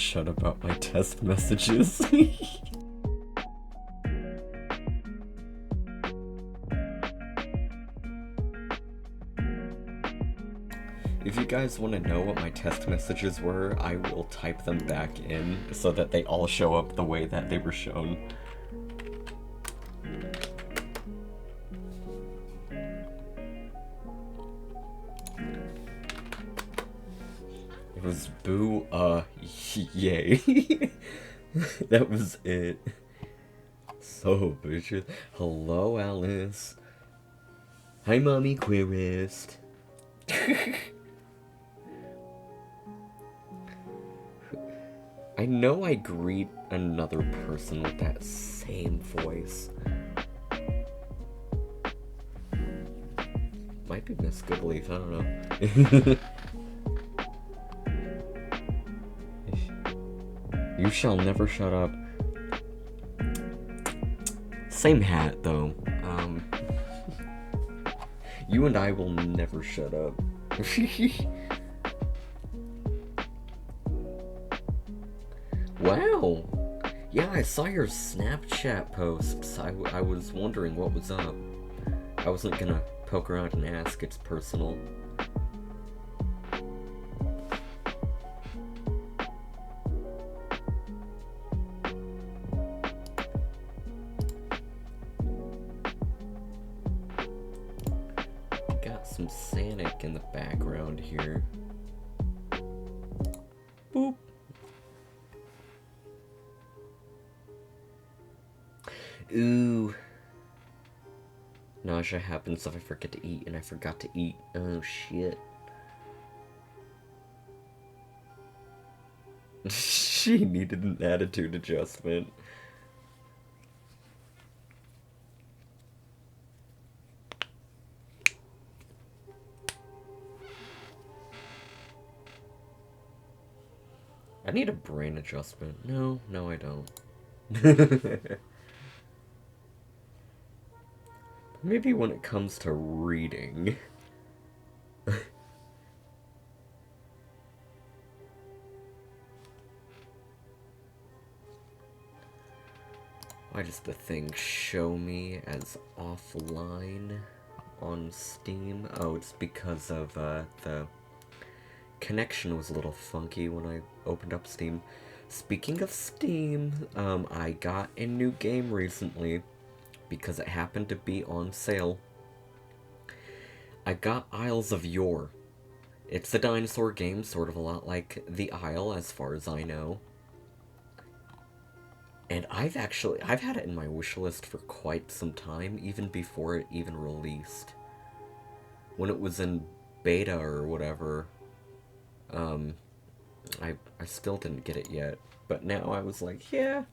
shut about my test messages. If you guys want to know what my test messages were, I will type them back in so that they all show up the way that they were shown. It was boo, yay. That was it. So, bitches. Hello, Alice. Hi, Mommy Queerist. I know I greet another person with that same voice. Might be Miss Goodleaf, I don't know. You shall never shut up. Same hat, though. You and I will never shut up. Wow! Yeah, I saw your Snapchat posts. I was wondering what was up. I wasn't gonna poke around and ask, it's personal. Got some Sonic in the background here. Boop. Ooh. Nausea happens if I forget to eat, and I forgot to eat. Oh, shit. She needed an attitude adjustment. I need a brain adjustment. No, I don't. Maybe when it comes to reading. Why does the thing show me as offline on Steam? Oh, it's because of the connection was a little funky when I opened up Steam. Speaking of Steam, I got a new game recently because it happened to be on sale. I got Isles of Yore. It's a dinosaur game, sort of a lot like The Isle, as far as I know. And I've had it in my wish list for quite some time, even before it even released. When it was in beta or whatever, I still didn't get it yet. But now I was like, yeah,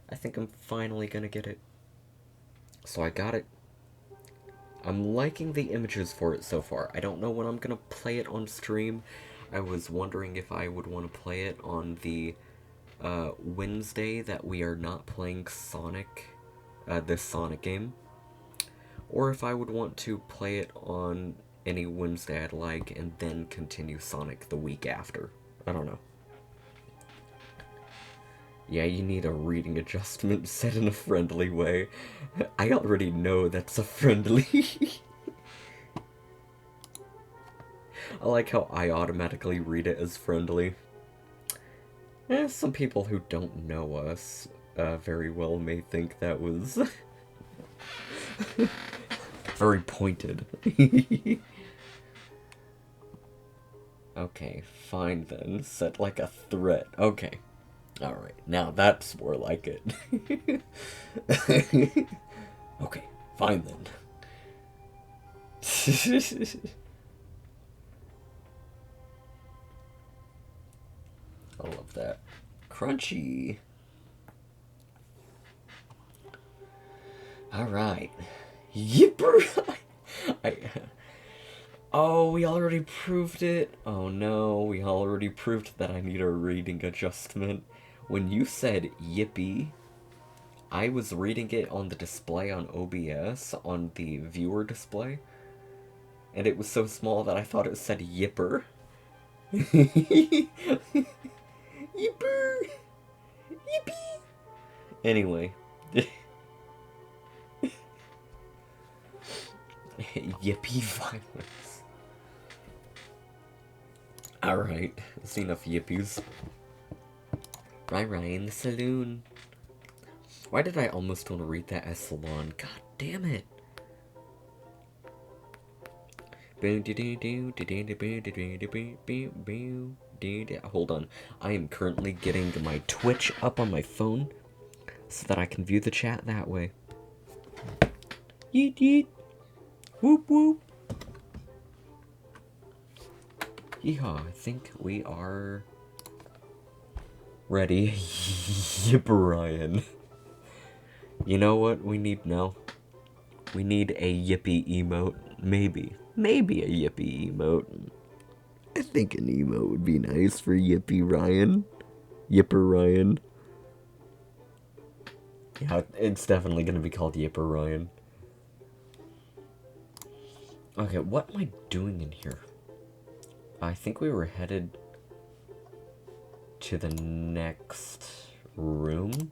I think I'm finally gonna get it. So I got it. I'm liking the images for it so far. I don't know when I'm gonna play it on stream. I was wondering if I would want to play it on the Wednesday that we are not playing Sonic, this Sonic game. Or if I would want to play it on any Wednesday I'd like and then continue Sonic the week after. I don't know. Yeah, you need a reading adjustment said in a friendly way. I already know that's a friendly. I like how I automatically read it as friendly. Some people who don't know us very well may think that was very pointed. Okay, fine then. Set like a threat. Okay. Alright, now that's more like it. Okay, fine then. I love that. Crunchy. Alright. Yipper! Oh, we already proved it. Oh no, we already proved that I need a reading adjustment. When you said yippee, I was reading it on the display on OBS, on the viewer display, and it was so small that I thought it said yipper. Yippee! Yippee! Anyway. Yippee violence. Alright, that's enough yippies. Right in the saloon. Why did I almost want to read that as salon? God damn it. Hold on. I am currently getting my Twitch up on my phone so that I can view the chat that way. Yeet yeet. Whoop whoop. Yeehaw, I think we are ready. Yip, Ryan. You know what we need now? We need a yippee emote. Maybe a yippee emote. I think an emote would be nice for Yippee Ryan. Yipper Ryan. Yeah, it's definitely gonna be called Yipper Ryan. Okay, what am I doing in here? I think we were headed to the next room.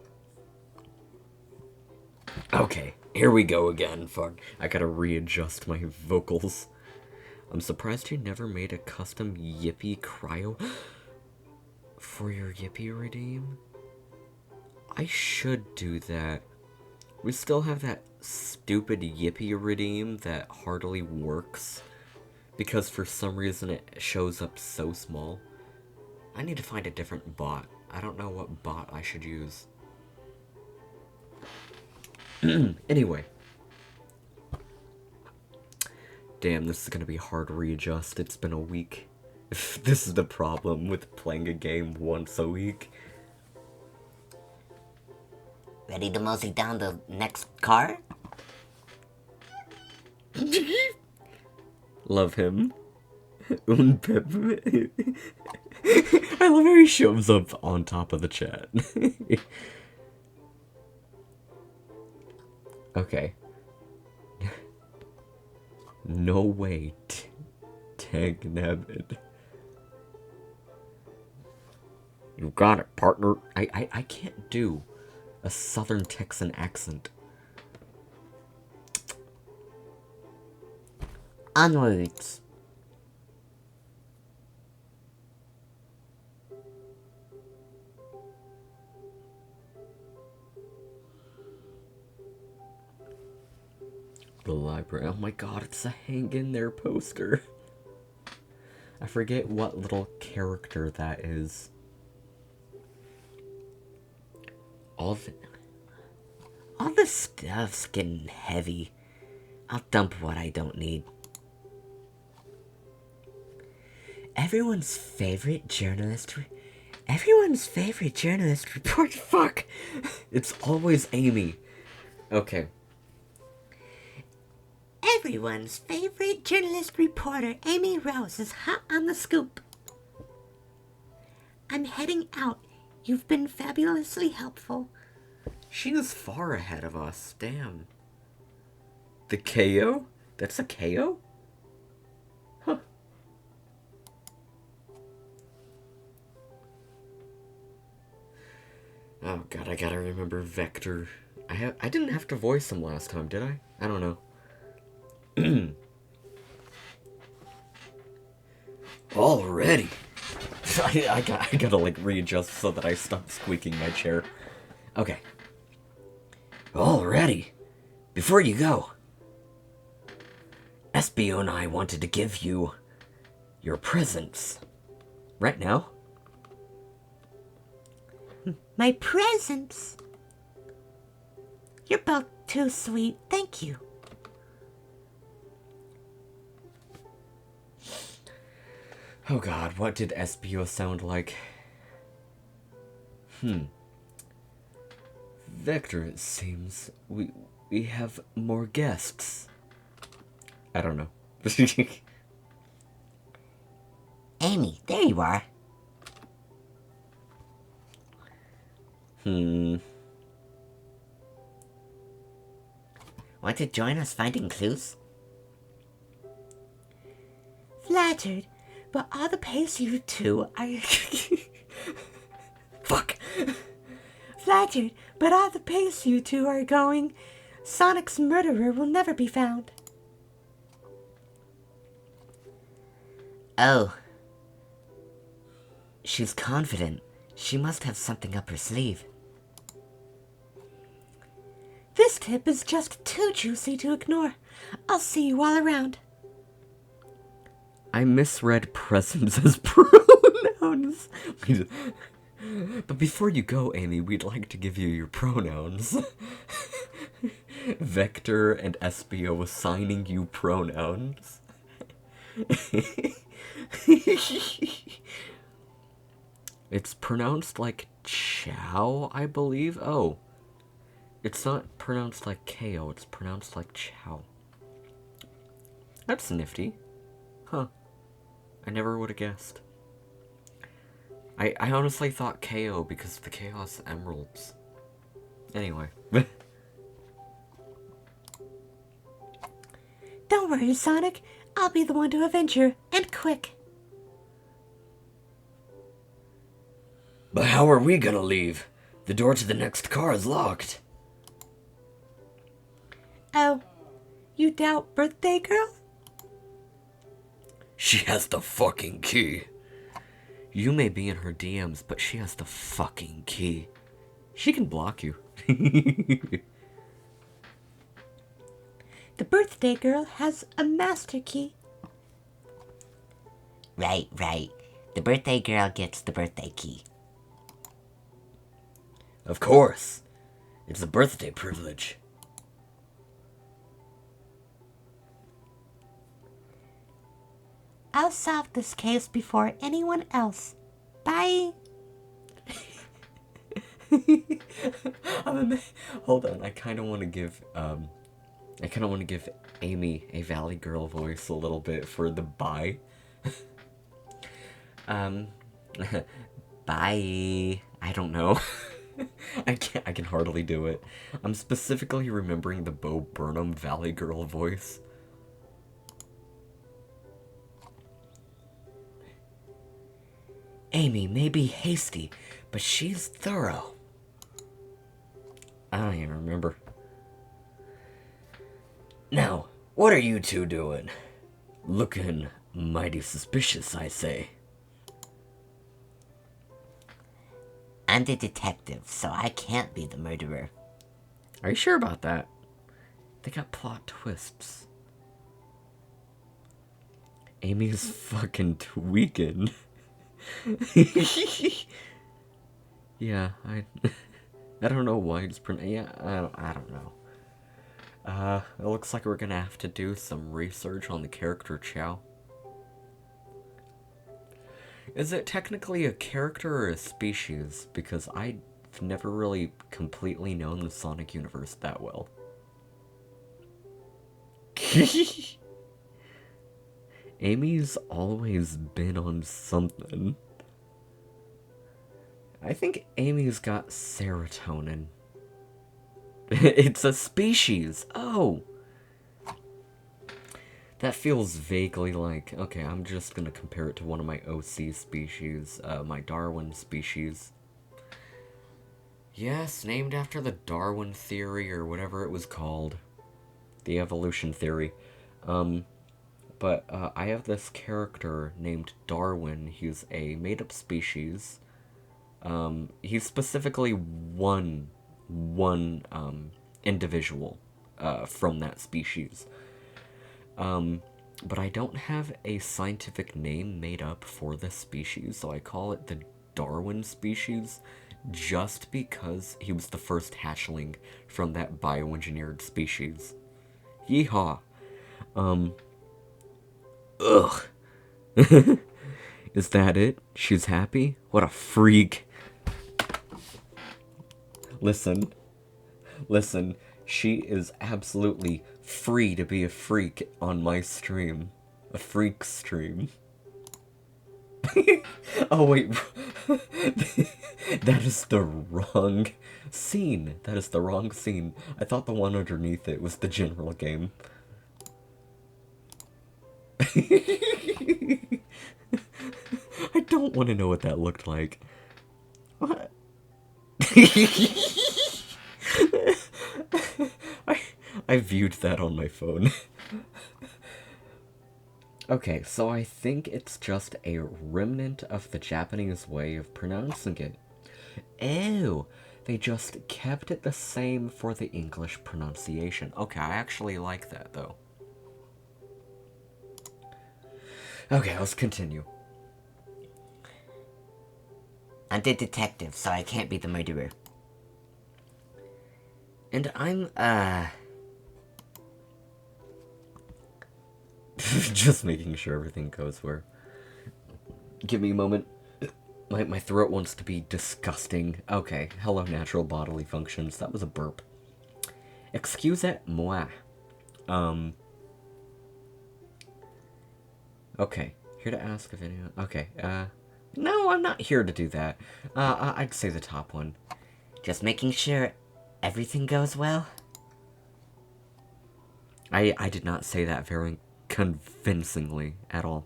Okay, here we go again. Fuck, I gotta readjust my vocals. I'm surprised you never made a custom Yippee cryo for your Yippee redeem. I should do that. We still have that stupid Yippee redeem that hardly works because for some reason it shows up so small. I need to find a different bot. I don't know what bot I should use. Anyway. Damn, this is gonna be hard to readjust. It's been a week. This is the problem with playing a game once a week. Ready to mosey down the next car? Love him. Un pep. I love how he shows up on top of the chat. Okay. No way. Tank Nabbit. You got it, partner. I can't do a Southern Texan accent. Onwards. The library. Oh my god, it's a hang in there poster. I forget what little character that is. All this stuff's getting heavy. I'll dump what I don't need. Everyone's favorite journalist report. Fuck. It's always Amy. Okay. Everyone's favorite journalist reporter, Amy Rose, is hot on the scoop. I'm heading out. You've been fabulously helpful. She is far ahead of us. Damn. The KO? That's a KO? Huh. Oh god, I gotta remember Vector. I didn't have to voice him last time, did I? I don't know. Already. I gotta like readjust so that I stop squeaking my chair. Okay. Already. Before you go, SBO and I wanted to give you your presents. Right now? My presents? You're both too sweet. Thank you. Oh god, what did SBO sound like? Vector, it seems we have more guests. I don't know. Amy, there you are. Want to join us finding clues? Flattered, but all the pace you two are... Flattered, but at the pace you two are going, Sonic's murderer will never be found. Oh. She's confident. She must have something up her sleeve. This tip is just too juicy to ignore. I'll see you all around. I misread presents as pronouns. But before you go, Amy, we'd like to give you your pronouns. Vector and SBO assigning you pronouns. It's pronounced like chow, I believe. Oh. It's not pronounced like KO, it's pronounced like chow. That's nifty. Huh. I never would have guessed. I honestly thought KO because of the Chaos Emeralds. Anyway. Don't worry, Sonic. I'll be the one to avenge her, and quick. But how are we gonna leave? The door to the next car is locked. Oh, you doubt Birthday Girl? She has the fucking key. You may be in her DMs, but she has the fucking key. She can block you. The Birthday Girl has a master key. Right. The birthday girl gets the birthday key. Of course. It's a birthday privilege. I'll solve this case before anyone else. Bye. Hold on, I kind of want to give Amy a Valley Girl voice a little bit for the bye. Bye. I don't know. I can hardly do it. I'm specifically remembering the Bo Burnham Valley Girl voice. Amy may be hasty, but she's thorough. I don't even remember. Now, what are you two doing? Looking mighty suspicious, I say. I'm the detective, so I can't be the murderer. Are you sure about that? They got plot twists. Amy's fucking tweaking. Yeah, I don't know why it's I don't know. It looks like we're gonna have to do some research on the character Chow. Is it technically a character or a species? Because I've never really completely known the Sonic universe that well. Amy's always been on something. I think Amy's got serotonin. It's a species. Oh. That feels vaguely like, okay, I'm just gonna compare it to one of my OC species, my Darwin species. Yes, named after the Darwin theory or whatever it was called. The evolution theory. But I have this character named Darwin. He's a made-up species. He's specifically one individual from that species. But I don't have a scientific name made up for this species, so I call it the Darwin species, just because he was the first hatchling from that bioengineered species. Yeehaw! Ugh. Is that it? She's happy? What a freak. Listen, she is absolutely free to be a freak on my stream. A freak stream. Oh wait, that is the wrong scene. That is the wrong scene. I thought the one underneath it was the general game. I don't want to know what that looked like. What? I viewed that on my phone. Okay, so I think it's just a remnant of the Japanese way of pronouncing it. Ew, they just kept it the same for the English pronunciation. Okay, I actually like that, though. Okay, let's continue. I'm the detective, so I can't be the murderer. And I'm, just making sure everything goes where... Give me a moment. My throat wants to be disgusting. Okay, hello natural bodily functions. That was a burp. Excusez-moi. Okay, here to ask if anyone... Okay, no, I'm not here to do that. I'd say the top one. Just making sure everything goes well. I did not say that very convincingly at all.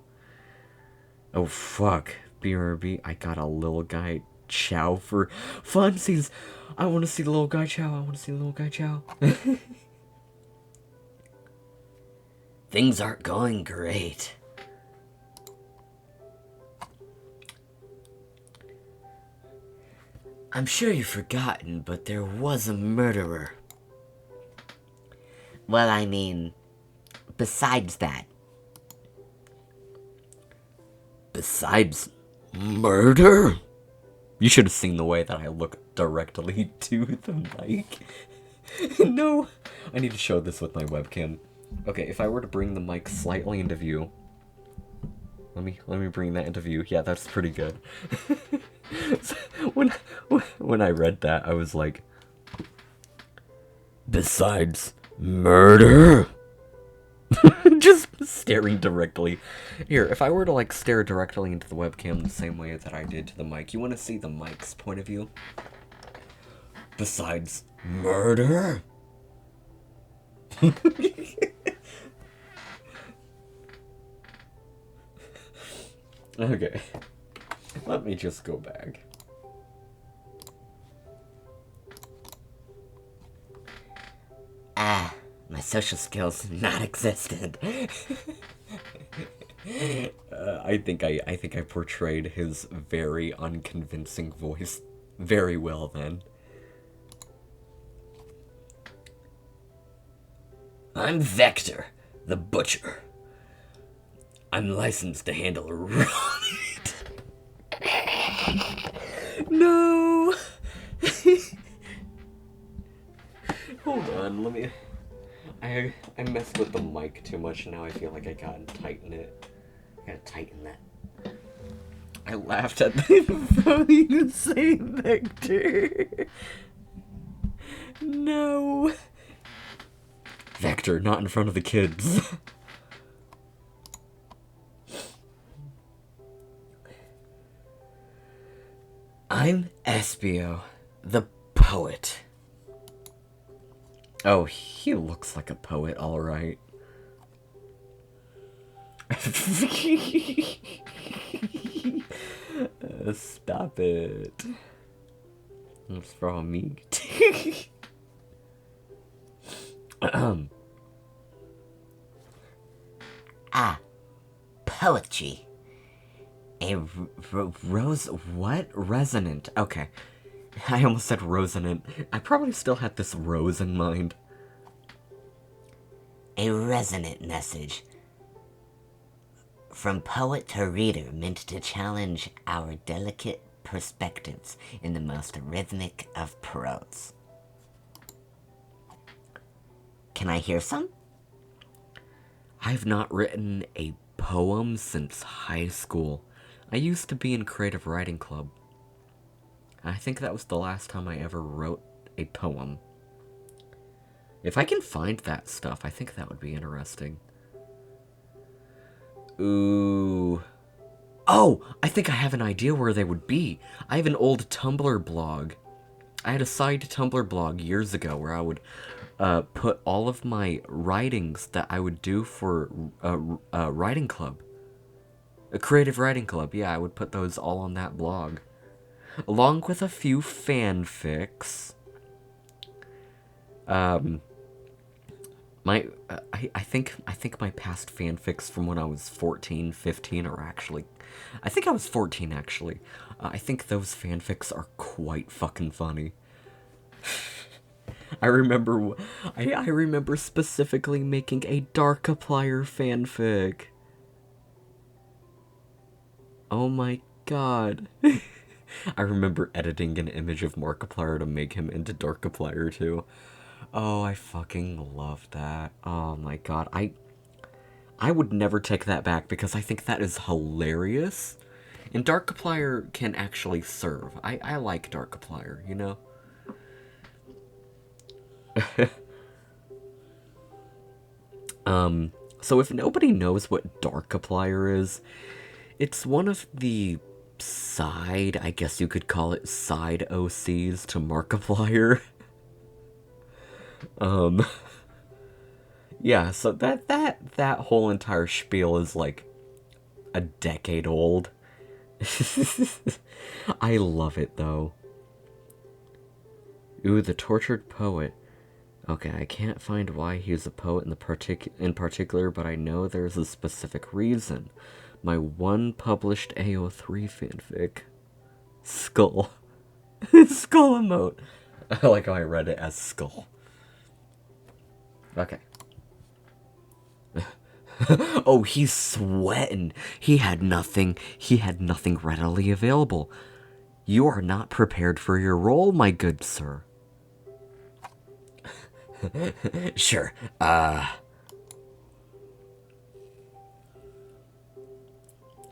Oh, fuck. BRB, I got a little guy chow for funsies. I want to see the little guy chow. I want to see the little guy chow. Things aren't going great. I'm sure you've forgotten, but there was a murderer. Well, I mean, besides that. Besides murder? You should have seen the way that I looked directly to the mic. No, I need to show this with my webcam. Okay, if I were to bring the mic slightly into view. Let me bring that into view. Yeah, that's pretty good. So, when I read that, I was like, besides murder? Just staring directly. Here, if I were to like stare directly into the webcam the same way that I did to the mic, you want to see the mic's point of view? Besides murder? Okay. Let me just go back. My social skills not existent. I think I portrayed his very unconvincing voice very well then. I'm Vector, the butcher. I'm licensed to handle a raw meat. No! Hold on, let me... I messed with the mic too much, and now I feel like I gotta tighten it. I gotta tighten that. I laughed at them voting to say Vector. No. Vector, not in front of the kids. I'm Espio, the poet. Oh, he looks like a poet, alright. Stop it. It's from me. Poetry. A rose... What? Resonant. Okay. I almost said resonant. I probably still had this rose in mind. A resonant message. From poet to reader, meant to challenge our delicate perspectives in the most rhythmic of prose. Can I hear some? I've not written a poem since high school. I used to be in creative writing club. I think that was the last time I ever wrote a poem. If I can find that stuff, I think that would be interesting. Ooh. Oh, I think I have an idea where they would be. I have an old Tumblr blog. I had a side Tumblr blog years ago where I would put all of my writings that I would do for a writing club. A creative writing club, yeah, I would put those all on that blog. along with a few fanfics. I think my past fanfics from when I was 14, 15 are actually, I think I was 14 actually. I think those fanfics are quite fucking funny. I remember, I remember specifically making a Darkiplier fanfic. Oh my god. I remember editing an image of Markiplier to make him into Darkiplier too. Oh, I fucking love that. Oh my god. I would never take that back because I think that is hilarious. And Darkiplier can actually serve. I like Darkiplier, you know? So if nobody knows what Darkiplier is, it's one of the side, I guess you could call it side OCs to Markiplier. Yeah, so that whole entire spiel is like a decade old. I love it though. Ooh, the tortured poet. Okay, I can't find why he's a poet in particular, but I know there's a specific reason. My one published AO3 fanfic. Skull. Skull emote. I like how I read it as skull. Okay. Oh, he's sweating. He had nothing readily available. You are not prepared for your role, my good sir. Sure,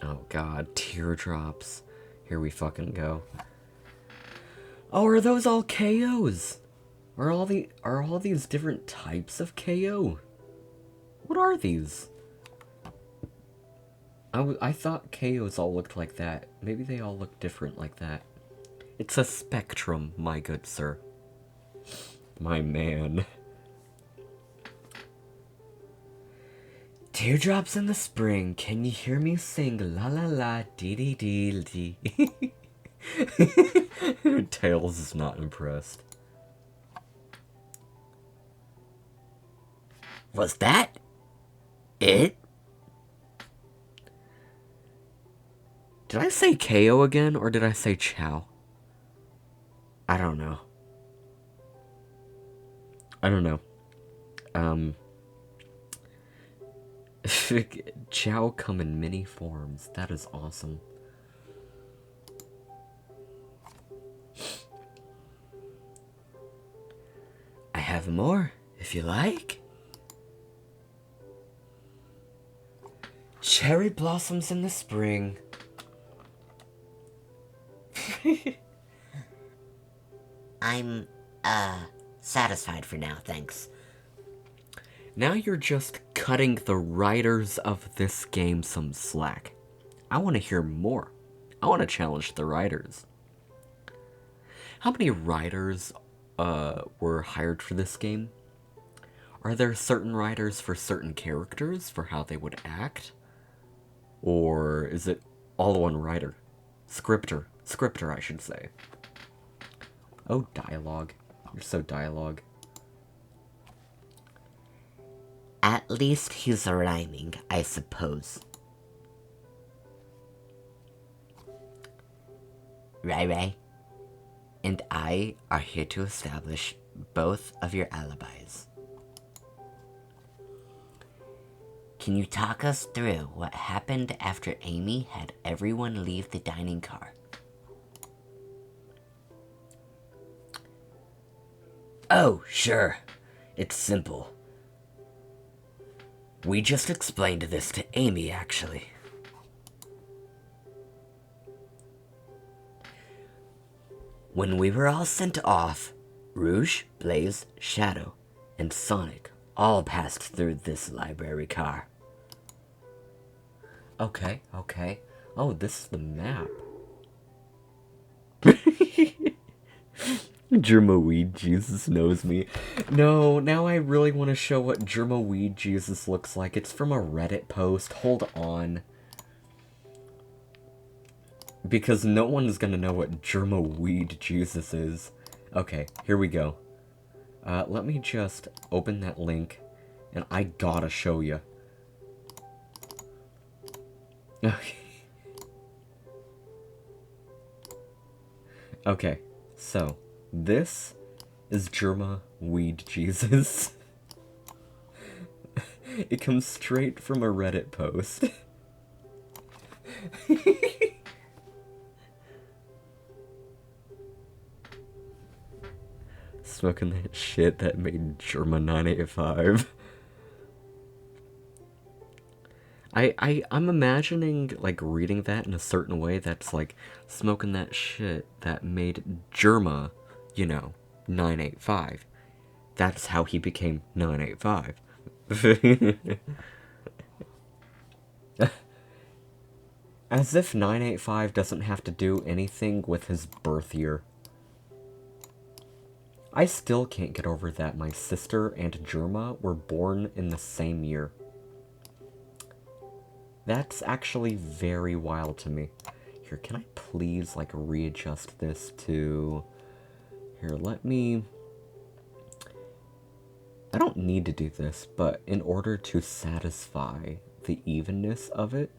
Oh god, teardrops. Here we fucking go. Oh, are those all KOs? Are all these different types of KO? What are these? I thought KOs all looked like that. Maybe they all look different like that. It's a spectrum, my good sir. My man. Teardrops in the spring, can you hear me sing la la la dee dee dee dee? Tails is not impressed. Was that it? Did I say KO again, or did I say chow? I don't know. Chow come in many forms. That is awesome. I have more, if you like. Cherry blossoms in the spring. I'm, satisfied for now, thanks. Now you're just cutting the writers of this game some slack. I want to hear more. I want to challenge the writers. How many writers were hired for this game? Are there certain writers for certain characters for how they would act? Or is it all one writer? Scripter, I should say. Oh, dialogue. You're so dialogue. At least he's rhyming, I suppose. Rai and I are here to establish both of your alibis. Can you talk us through what happened after Amy had everyone leave the dining car? Oh, sure. It's simple. We just explained this to Amy, actually. When we were all sent off, Rouge, Blaze, Shadow, and Sonic all passed through this library car. Okay. Oh, this is the map. Germaweed Jesus knows me. No, now I really want to show what Germaweed Jesus looks like. It's from a Reddit post. Hold on. Because no one is gonna know what Germa weed Jesus is. Okay, here we go. Let me just open that link, and I gotta show you. Okay. Okay, so this is Germa weed Jesus. It comes straight from a Reddit post. Smoking that shit that made Germa 985. I'm imagining, like, reading that in a certain way that's like, smoking that shit that made Germa, 985. That's how he became 985. As if 985 doesn't have to do anything with his birth year. I still can't get over that my sister and Germa were born in the same year. That's actually very wild to me. Here, can I please, like, readjust this to... Here, let me... I don't need to do this, but in order to satisfy the evenness of it,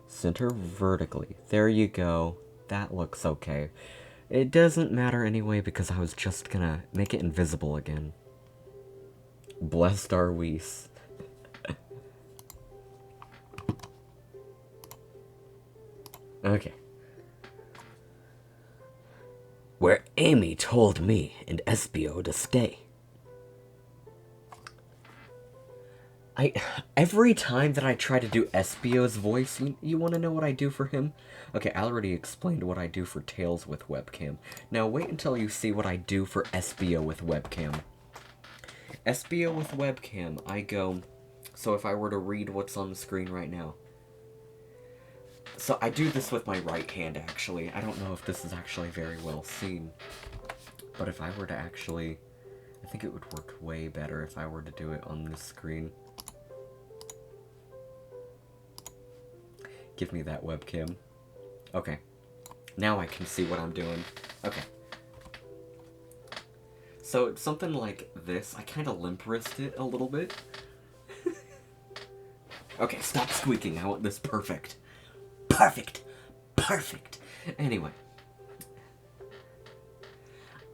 center vertically. There you go. That looks okay. It doesn't matter anyway because I was just gonna make it invisible again. Blessed are we. Okay. Where Amy told me and Espio to stay. Every time that I try to do Espio's voice, you want to know what I do for him? Okay, I already explained what I do for Tails with webcam. Now wait until you see what I do for Espio with webcam. Espio with webcam, I go... So if I were to read what's on the screen right now. So I do this with my right hand, actually. I don't know if this is actually very well seen. But if I were to actually... I think it would work way better if I were to do it on this screen. Give me that webcam. Okay. Now I can see what I'm doing. Okay. So it's something like this. I kind of limp wrist it a little bit. Okay, stop squeaking. I want this perfect. Perfect. Perfect. Anyway.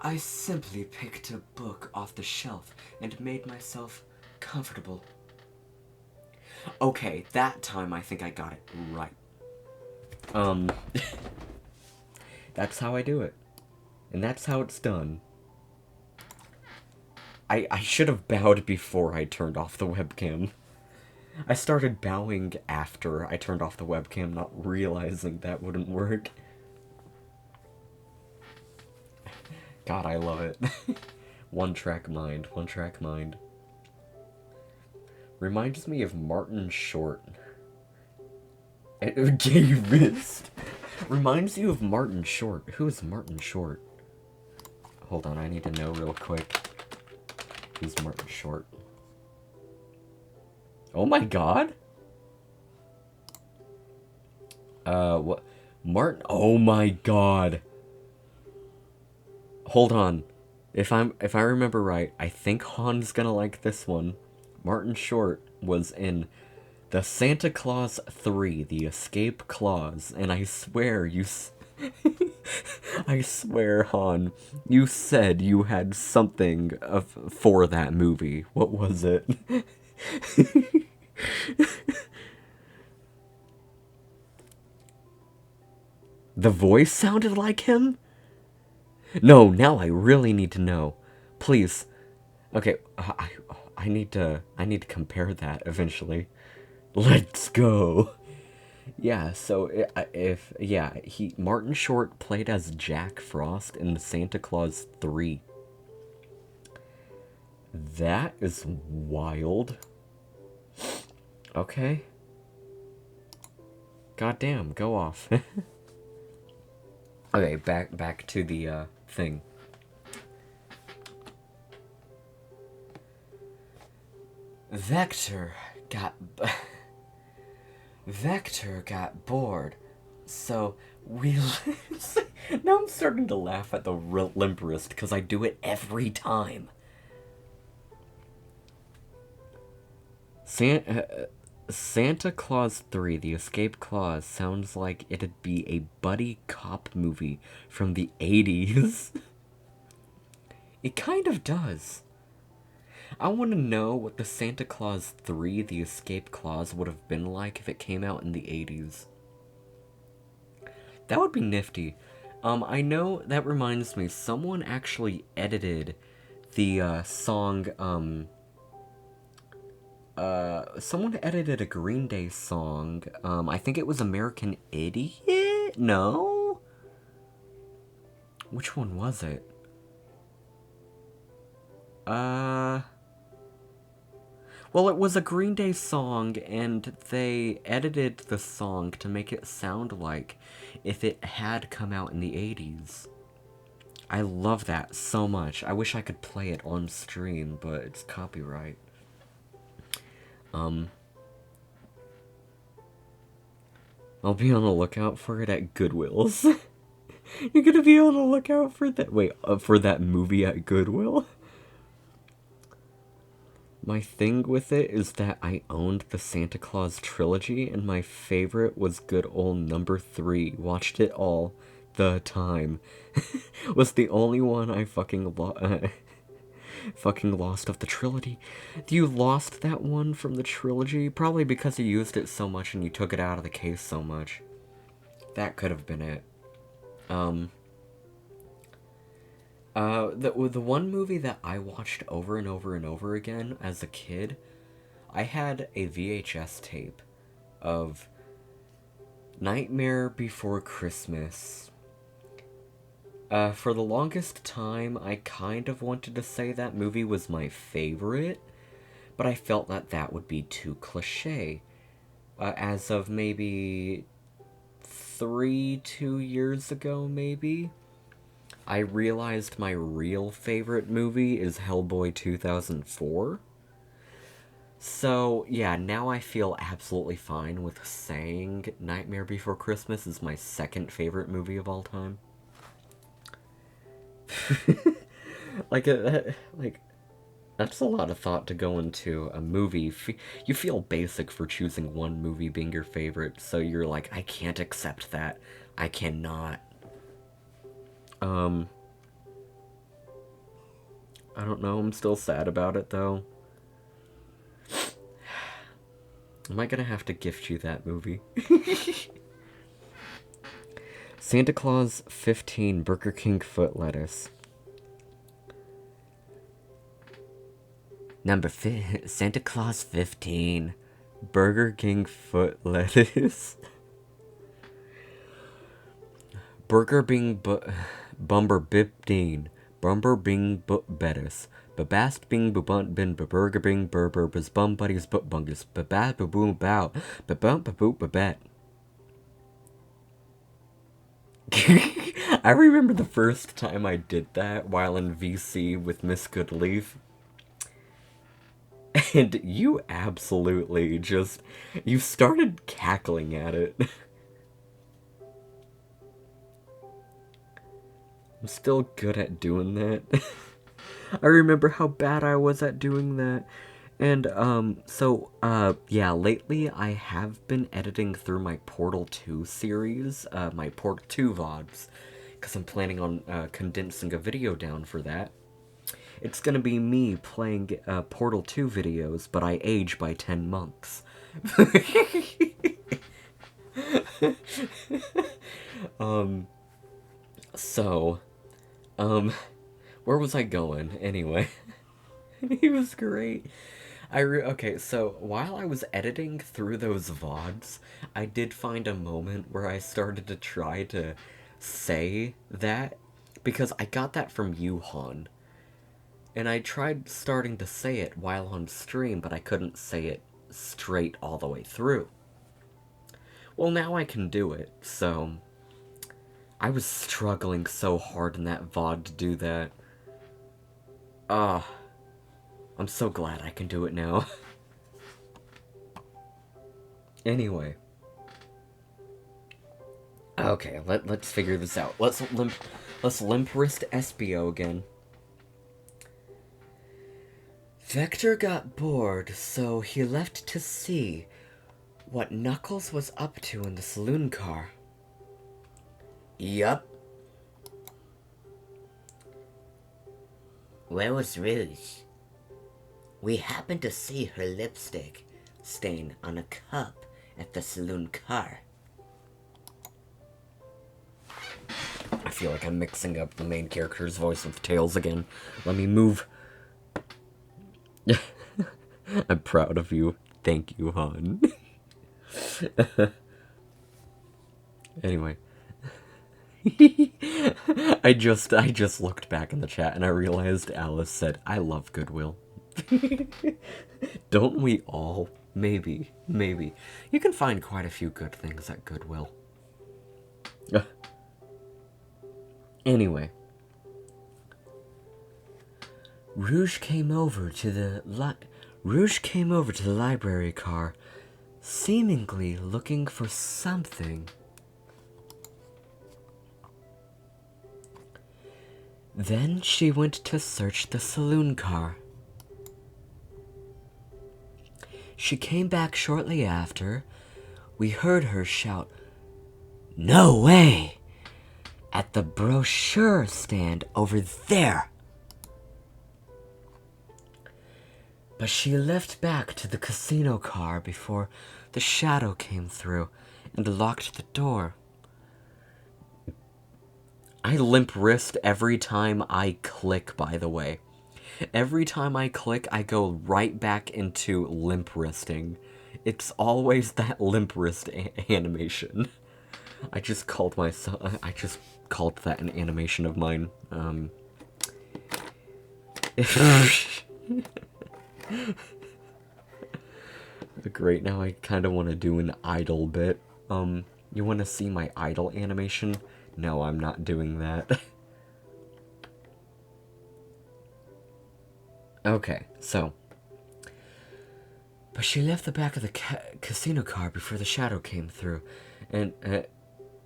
I simply picked a book off the shelf and made myself comfortable. Okay, that time I think I got it right. That's how I do it. And that's how it's done. I should have bowed before I turned off the webcam. I started bowing after I turned off the webcam, not realizing that wouldn't work. God, I love it. One track mind, one track mind. Reminds me of Martin Short. Gay wrist. Reminds you of Martin Short. Who is Martin Short? Hold on, I need to know real quick. Who's Martin Short? Oh my god? What? Martin? Oh my god. Hold on. If I remember right, I think Han's gonna like this one. Martin Short was in the Santa Claus 3, The Escape Clause, and I swear I swear, Han, you said you had something for that movie. What was it? The voice sounded like him? No, now I really need to know. Please. Okay, I need to compare that eventually. Let's go. Yeah, so Martin Short played as Jack Frost in the Santa Claus 3. That is wild. Okay. Goddamn, go off. Okay, back to the thing. Vector got bored So, we... now I'm starting to laugh at the limp wrist, because I do it every time. Santa Claus 3, The Escape Clause, sounds like it'd be a buddy cop movie from the 80s. It kind of does. I want to know what the Santa Claus 3, The Escape Clause would have been like if it came out in the 80s. That would be nifty. I know, that reminds me, someone actually edited the song, someone edited a Green Day song. I think it was American Idiot? No? Which one was it? Well, it was a Green Day song, and they edited the song to make it sound like if it had come out in the 80s. I love that so much. I wish I could play it on stream, but it's copyright. I'll be on the lookout for it at Goodwill's. You're gonna be on the lookout for that? Wait, for that movie at Goodwill? My thing with it is that I owned the Santa Claus trilogy, and my favorite was good old number 3. Watched it all the time. Was the only one I fucking lost of the trilogy. You lost that one from the trilogy? Probably because you used it so much and you took it out of the case so much. That could have been it. The one movie that I watched over and over and over again as a kid, I had a VHS tape of Nightmare Before Christmas. For the longest time, I kind of wanted to say that movie was my favorite, but I felt that that would be too cliche. As of maybe 2 years ago, maybe, I realized my real favorite movie is Hellboy 2004. So, yeah, now I feel absolutely fine with saying Nightmare Before Christmas is my second favorite movie of all time. like, that's a lot of thought to go into a movie. You feel basic for choosing one movie being your favorite, so you're like, I can't accept that. I cannot. I don't know, I'm still sad about it, though. Am I gonna have to gift you that movie? Santa Claus 15, Burger King foot lettuce. Santa Claus 15. Burger King foot lettuce. Burger Bing Bumber Bipdeen. Bumber Bing Bettis. Babast Bing Bubunt Bin Burger Bing Burber Bus Bum Buddies But Bungus. Babat Baboom Bow. Babump Baboop Babet. I remember the first time I did that while in VC with Miss Goodleaf. And you absolutely just... You started cackling at it. I'm still good at doing that. I remember how bad I was at doing that. And, yeah, lately I have been editing through my Portal 2 series, my Portal 2 VODs, because I'm planning on condensing a video down for that. It's gonna be me playing Portal 2 videos, but I age by 10 months. Where was I going, anyway? He was great. Okay, so while I was editing through those VODs, I did find a moment where I started to try to say that, because I got that from you, Han. And I tried starting to say it while on stream, but I couldn't say it straight all the way through. Well, now I can do it, so... I was struggling so hard in that VOD to do that. I'm so glad I can do it now. Anyway. Okay, let's figure this out. Let's limp wrist SBO again. Vector got bored, so he left to see what Knuckles was up to in the saloon car. Yup. Where was Rouge? We happened to see her lipstick stain on a cup at the saloon car. I feel like I'm mixing up the main character's voice with Tails again. Let me move. I'm proud of you. Thank you, hon. Anyway. I just looked back in the chat and I realized Alice said, "I love Goodwill." Don't we all? Maybe. You can find quite a few good things at Goodwill. Anyway. Rouge came over to the library car, seemingly looking for something. Then she went to search the saloon car. She came back shortly after. We heard her shout, "No way!" at the brochure stand over there. But she left back to the casino car before the shadow came through and locked the door. I limp wrist every time I click, by the way. Every time I click, I go right back into limp wristing. It's always that limp wrist animation. I just called that an animation of mine. Great, now I kind of want to do an idle bit. You want to see my idle animation? No, I'm not doing that. Okay, so. But she left the back of the casino car before the shadow came through. And,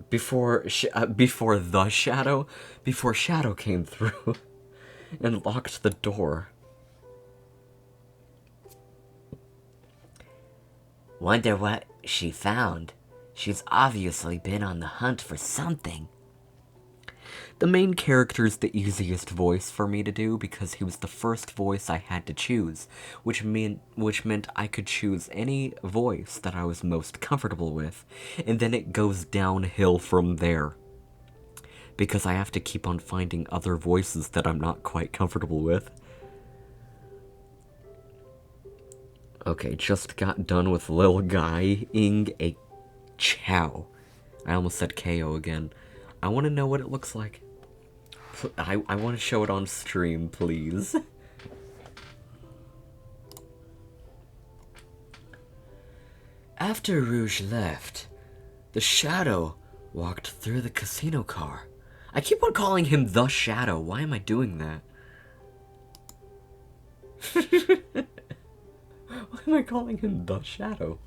before shadow came through and locked the door. Wonder what she found. She's obviously been on the hunt for something. The main character's the easiest voice for me to do because he was the first voice I had to choose, which meant I could choose any voice that I was most comfortable with, and then it goes downhill from there. Because I have to keep on finding other voices that I'm not quite comfortable with. Okay, just got done with Lil Guy-ing a chow. I almost said KO again. I want to know what it looks like. I want to show it on stream, please. After Rouge left, the Shadow walked through the casino car. I keep on calling him the Shadow. Why am I doing that? Why am I calling him the Shadow?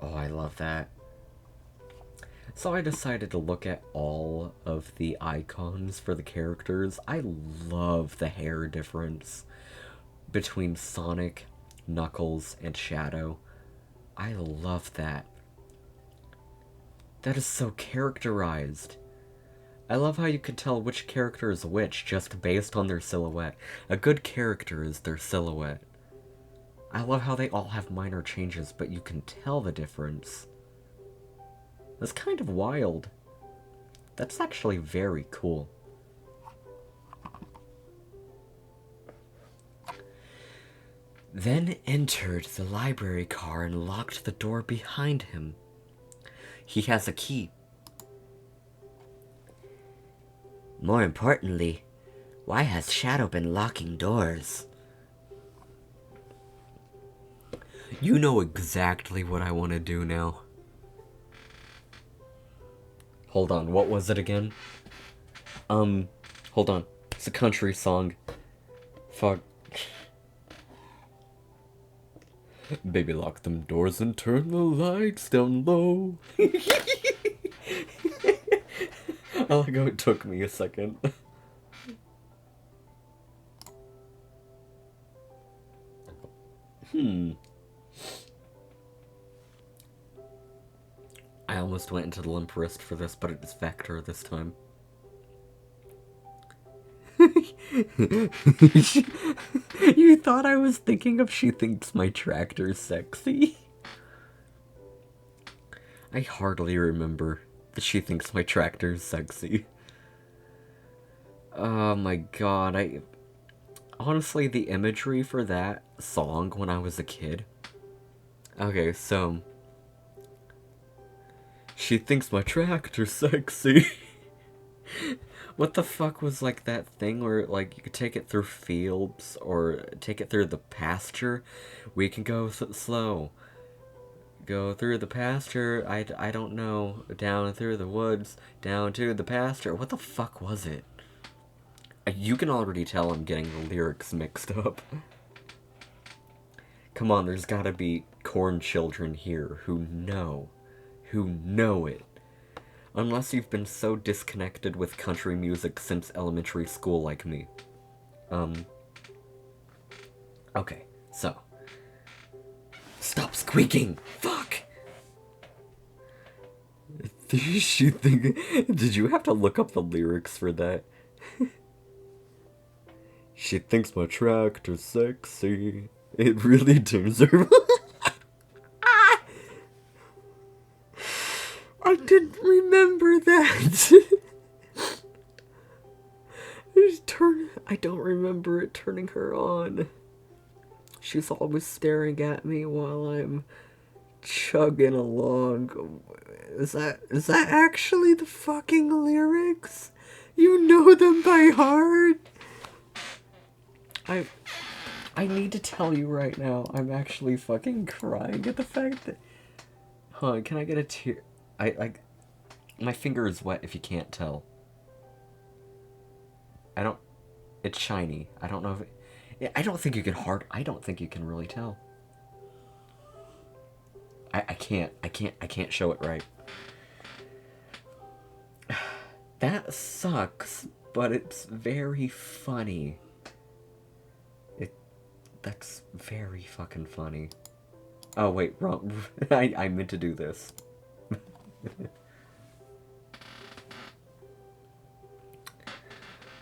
Oh, I love that. So I decided to look at all of the icons for the characters. I love the hair difference between Sonic, Knuckles, and Shadow. I love that. That is so characterized. I love how you could tell which character is which just based on their silhouette. A good character is their silhouette. I love how they all have minor changes, but you can tell the difference. That's kind of wild. That's actually very cool. Then entered the library car and locked the door behind him. He has a key. More importantly, why has Shadow been locking doors? You know exactly what I want to do now. Hold on, what was it again? Hold on. It's a country song. Fuck. Baby, lock them doors and turn the lights down low. I like how it took me a second. I almost went into the limp wrist for this, but it's Vector this time. You thought I was thinking of She Thinks My Tractor's Sexy? I hardly remember that She Thinks My Tractor's Sexy. Oh my god, honestly, the imagery for that song when I was a kid. Okay, so she thinks my tractor's sexy. What the fuck was like that thing where like you could take it through fields or take it through the pasture? We can go slow. Go through the pasture, I don't know. Down through the woods, down to the pasture. What the fuck was it? You can already tell I'm getting the lyrics mixed up. Come on, there's gotta be corn children here who know it. Unless you've been so disconnected with country music since elementary school like me. Okay, so. Stop squeaking! Fuck! Did you have to look up the lyrics for that? She thinks my tractor's sexy. It really turns her. I didn't remember that. I don't remember it turning her on. She's always staring at me while I'm chugging along. Is that actually the fucking lyrics? You know them by heart? I need to tell you right now, I'm actually fucking crying at the fact that... Hold on, can I get a tear? My finger is wet if you can't tell. It's shiny. I don't know if I don't think you can really tell. I can't show it right. That sucks, but it's very funny. That's very fucking funny. Oh wait, wrong. I meant to do this.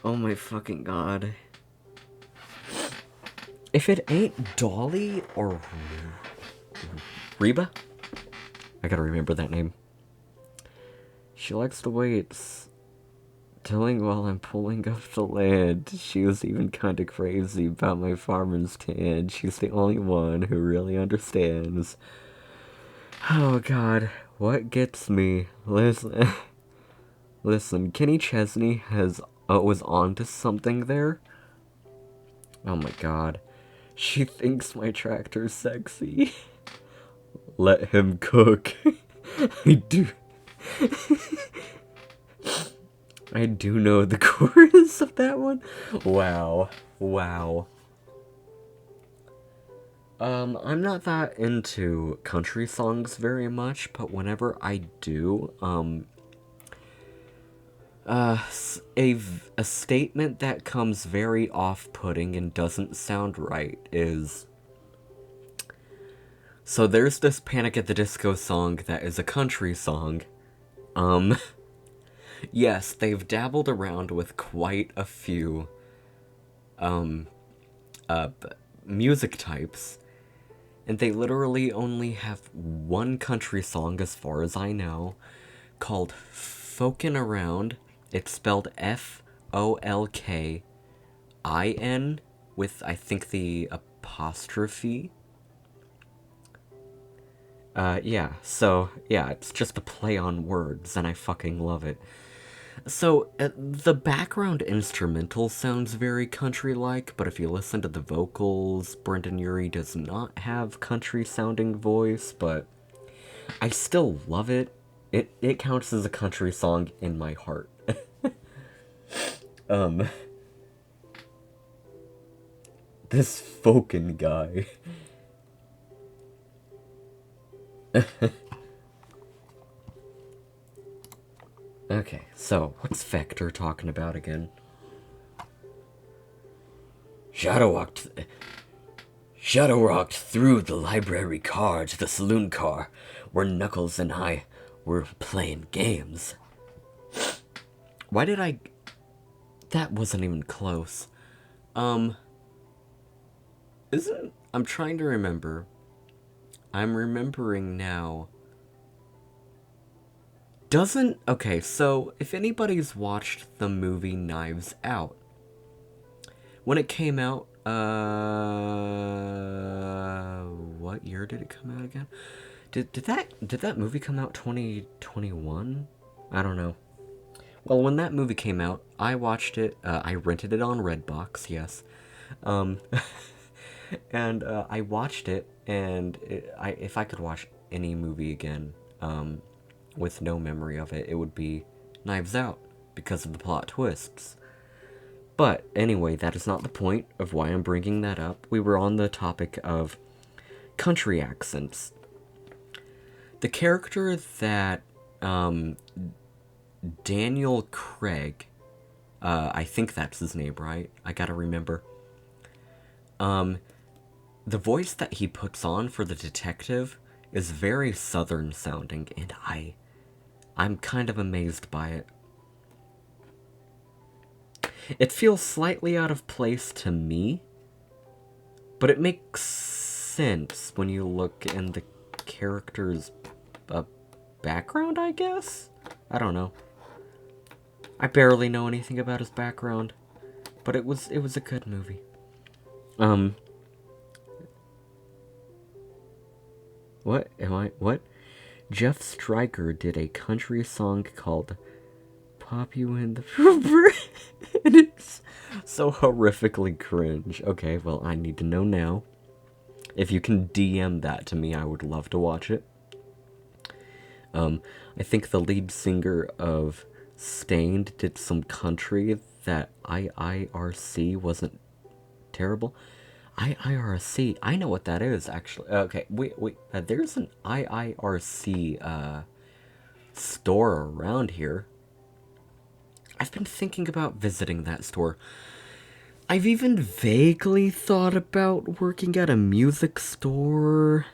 Oh my fucking god. If it ain't Dolly or Reba? I gotta remember that name. She likes the weights. Tilling while I'm pulling up the land. She was even kinda crazy about my farmer's tan. She's the only one who really understands. Oh god, what gets me? Listen, Kenny Chesney was onto something there. Oh my god. She thinks my tractor's sexy. Let him cook. I do know the chorus of that one. Wow. I'm not that into country songs very much, but whenever I do, a statement that comes very off-putting and doesn't sound right is... So there's this Panic at the Disco song that is a country song. Yes, they've dabbled around with quite a few, music types. And they literally only have one country song, as far as I know, called Folkin' Around. It's spelled Folkin, with, I think, the apostrophe. Yeah, so, yeah, it's just a play on words, and I fucking love it. So, the background instrumental sounds very country-like, but if you listen to the vocals, Brendan Urie does not have country-sounding voice, but I still love it. It counts as a country song in my heart. This Folkin guy. Okay, so what's Vector talking about again? Shadow walked through the library car to the saloon car, where Knuckles and I were playing games. Why did I... That wasn't even close. Isn't... I'm trying to remember. I'm remembering now. Doesn't... Okay, so if anybody's watched the movie Knives Out, when it came out, what year did it come out again? Did that movie come out 2021? I don't know. Well, when that movie came out, I watched it. I rented it on Redbox, yes. Um, and I watched it, and if I could watch any movie again, with no memory of it, it would be Knives Out because of the plot twists. But anyway, that is not the point of why I'm bringing that up. We were on the topic of country accents. The character that Daniel Craig, I think that's his name, right? I gotta remember. The voice that he puts on for the detective is very southern sounding, and I'm kind of amazed by it. It feels slightly out of place to me, but it makes sense when you look in the character's background, I guess? I don't know. I barely know anything about his background, but it was a good movie. What? Jeff Stryker did a country song called Pop You in the River, and it's so horrifically cringe. Okay, well, I need to know now. If you can DM that to me, I would love to watch it. I think the lead singer of Stained did some country that IIRC wasn't terrible. IIRC, I know what that is, actually. Okay, wait, there's an IIRC, store around here. I've been thinking about visiting that store. I've even vaguely thought about working at a music store.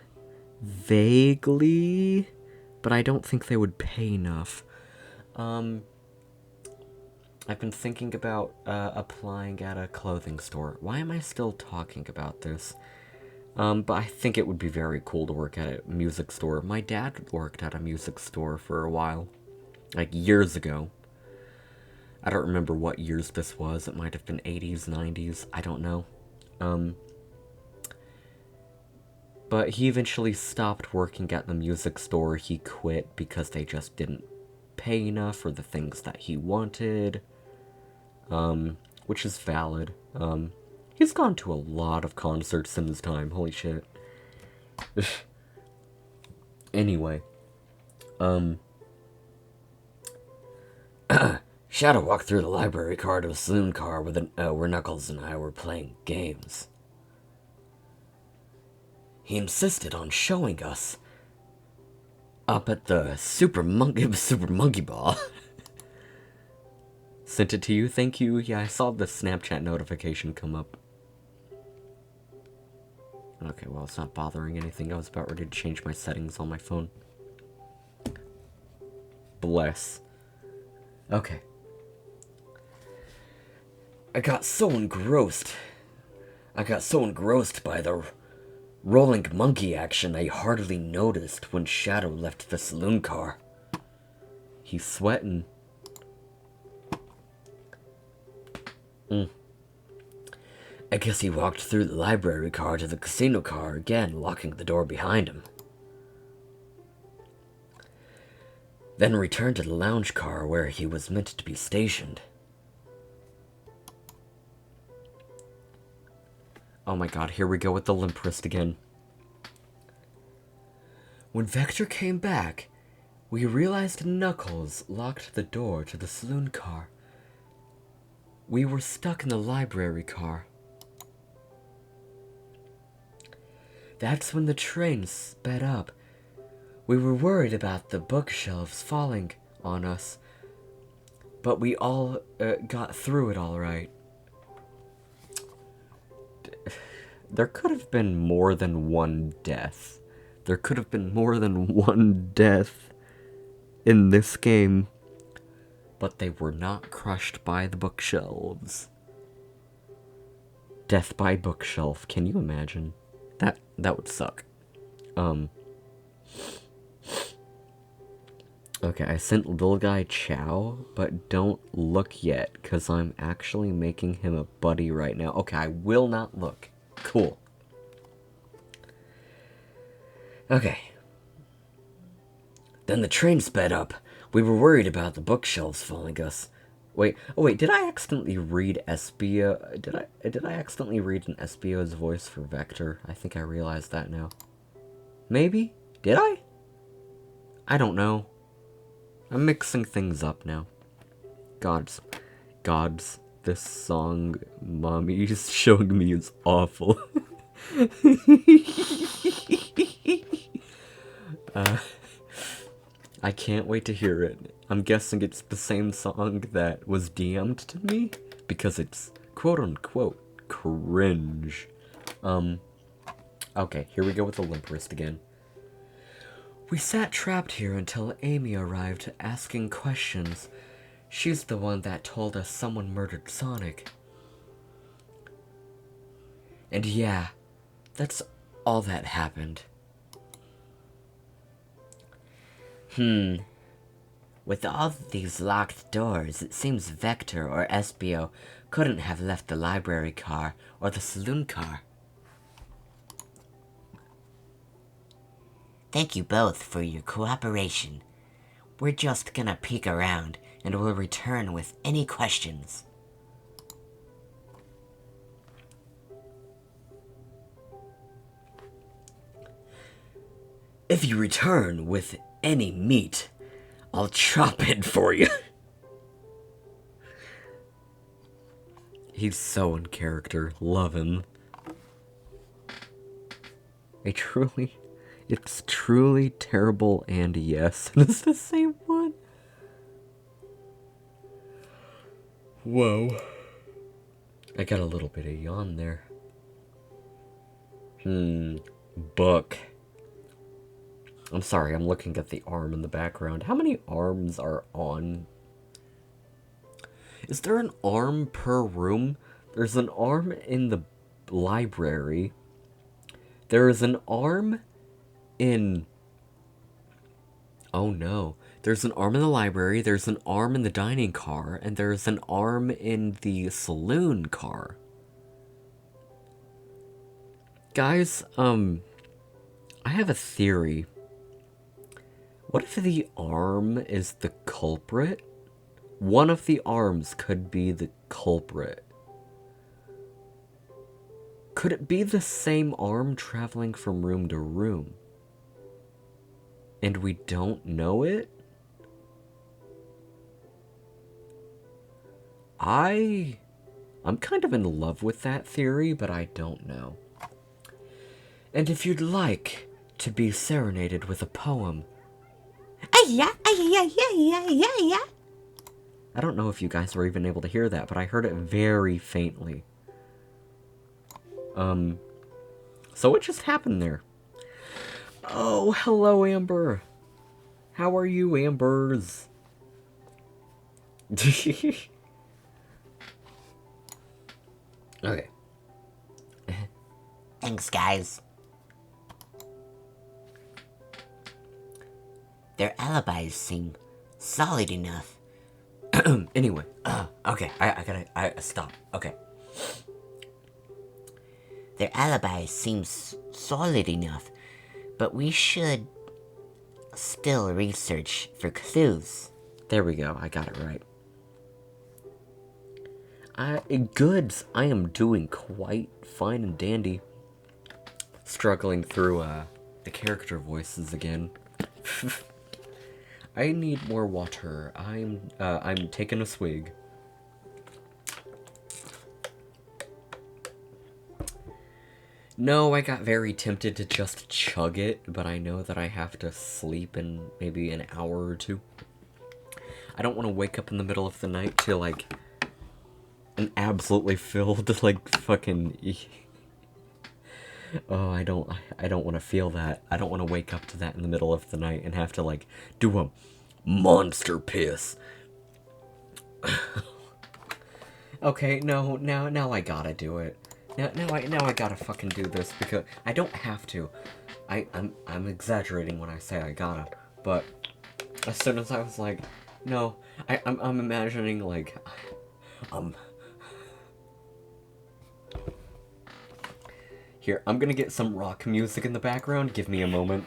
Vaguely. But I don't think they would pay enough. I've been thinking about applying at a clothing store. Why am I still talking about this? But I think it would be very cool to work at a music store. My dad worked at a music store for a while. Like, years ago. I don't remember what years this was. It might have been 80s, 90s. I don't know. But he eventually stopped working at the music store. He quit because they just didn't pay enough for the things that he wanted. Which is valid. He's gone to a lot of concerts in his time. Holy shit. Anyway. Shadow walked through the library car to a saloon car where Knuckles and I were playing games. He insisted on showing us up at the Super Monkey Ball. Sent it to you, thank you. Yeah, I saw the Snapchat notification come up. Okay, well, it's not bothering anything. I was about ready to change my settings on my phone. Bless. Okay. I got so engrossed by the rolling monkey action I hardly noticed when Shadow left the saloon car. He's sweating. I guess he walked through the library car to the casino car again, locking the door behind him. Then returned to the lounge car where he was meant to be stationed. Oh my god, here we go with the limp wrist again. When Vector came back, we realized Knuckles locked the door to the saloon car. We were stuck in the library car. That's when the train sped up. We were worried about the bookshelves falling on us, but we all got through it all right. There could have been more than one death. There could have been more than one death in this game, but they were not crushed by the bookshelves. Death by bookshelf, can you imagine? That would suck. Okay, I sent little guy Chow, but don't look yet, because I'm actually making him a buddy right now. Okay, I will not look. Cool. Okay. Then the train sped up. We were worried about the bookshelves falling us. Wait, did I accidentally read Espio? Did I accidentally read an Espio's voice for Vector? I think I realized that now. Maybe? Did I? I don't know. I'm mixing things up now. Gods, this song Mommy's showing me is awful. I can't wait to hear it. I'm guessing it's the same song that was DM'd to me, because it's quote-unquote cringe. Okay, here we go with the limp wrist again. We sat trapped here until Amy arrived asking questions. She's the one that told us someone murdered Sonic. And yeah, that's all that happened. With all these locked doors, it seems Vector or Espio couldn't have left the library car or the saloon car. Thank you both for your cooperation. We're just gonna peek around and we'll return with any questions. If you return with any meat, I'll chop it for you. He's so in character. Love him. It's truly terrible and yes. It's the same one. Whoa. I got a little bit of yawn there. Book. I'm sorry, I'm looking at the arm in the background. How many arms are on? Is there an arm per room? There's an arm in the library. There is an arm in... Oh no. There's an arm in the library, there's an arm in the dining car, and there's an arm in the saloon car. Guys, I have a theory. What if the arm is the culprit? One of the arms could be the culprit. Could it be the same arm traveling from room to room? And we don't know it? I'm kind of in love with that theory, but I don't know. And if you'd like to be serenaded with a poem... Yeah. I don't know if you guys were even able to hear that, but I heard it very faintly. So what just happened there? Oh, hello, Amber. How are you, Ambers? Okay. Thanks, guys. Their alibis seem solid enough. Anyway. Okay, I stop. Okay. Their alibi seems solid enough, but we should still research for clues. There we go. I got it right. Goods. I am doing quite fine and dandy. Struggling through the character voices again. I need more water. I'm taking a swig. No, I got very tempted to just chug it, but I know that I have to sleep in maybe an hour or two. I don't want to wake up in the middle of the night to, like, an absolutely filled, like, fucking... Oh, I don't want to feel that. I don't want to wake up to that in the middle of the night and have to, like, do a monster piss. Okay, no, now I gotta do it. Now I gotta fucking do this because I don't have to. I'm exaggerating when I say I gotta, but as soon as I was like, no, I'm imagining like, here, I'm gonna get some rock music in the background. Give me a moment.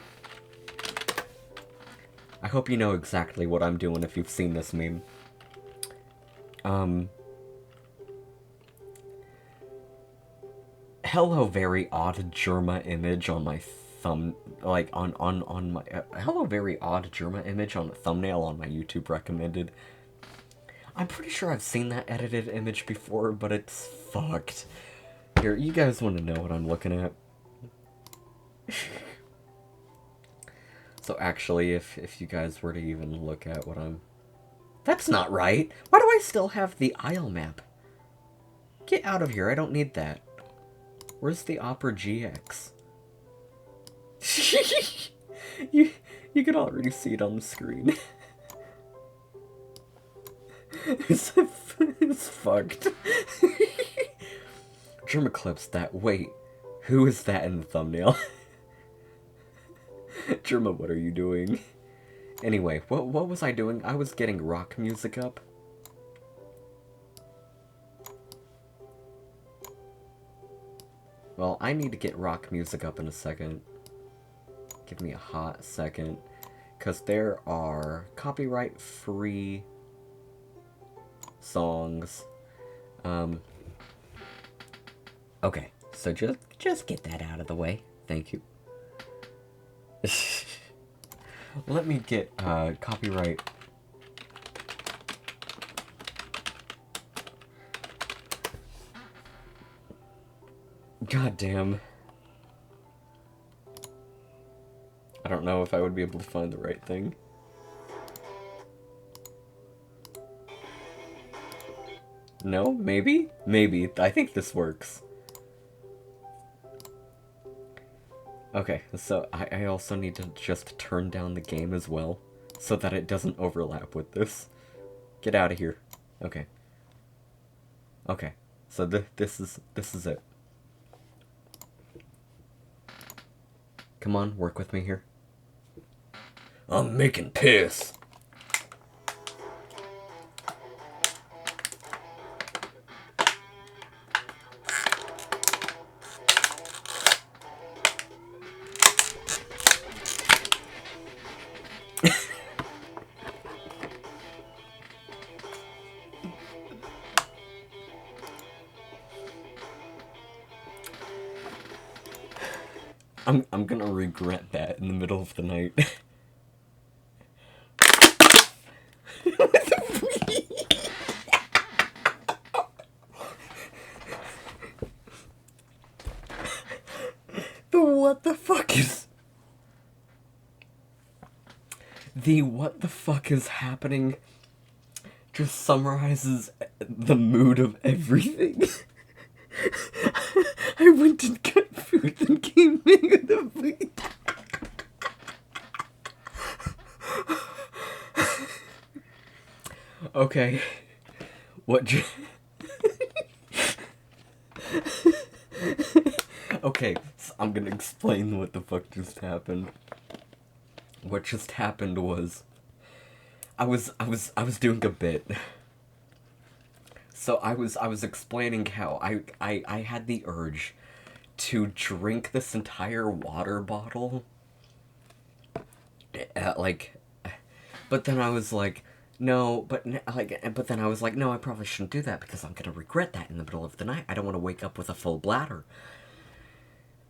I hope you know exactly what I'm doing if you've seen this meme. Hello, very odd Germa image on my thumb, like on my hello, very odd Germa image on the thumbnail on my YouTube recommended. I'm pretty sure I've seen that edited image before, but it's fucked. Here, you guys want to know what I'm looking at? So actually, if you guys were to even look at what I'm... That's not right! Why do I still have the aisle map? Get out of here, I don't need that. Where's the Opera GX? You can already see it on the screen. It's fucked. Germa clips that. Wait, who is that in the thumbnail? Germa, what are you doing? Anyway, what was I doing? I was getting rock music up. Well, I need to get rock music up in a second. Give me a hot second. Because there are copyright-free songs. Okay, so just get that out of the way. Thank you. Let me get copyright. God damn. I don't know if I would be able to find the right thing. No? Maybe? Maybe. I think this works. Okay, so I also need to just turn down the game as well, so that it doesn't overlap with this. Get out of here. Okay. Okay, so this is it. Come on, work with me here. I'm making piss. I'm gonna regret that in the middle of the night. The what the fuck is... The what the fuck is happening just summarizes the mood of everything. I went and got food and came in with the food. Okay. Okay, so I'm gonna explain what the fuck just happened. What just happened was I was doing a bit. So I was explaining how I had the urge to drink this entire water bottle. But then I was like, no, but then I was like, no, I probably shouldn't do that because I'm gonna regret that in the middle of the night. I don't want to wake up with a full bladder.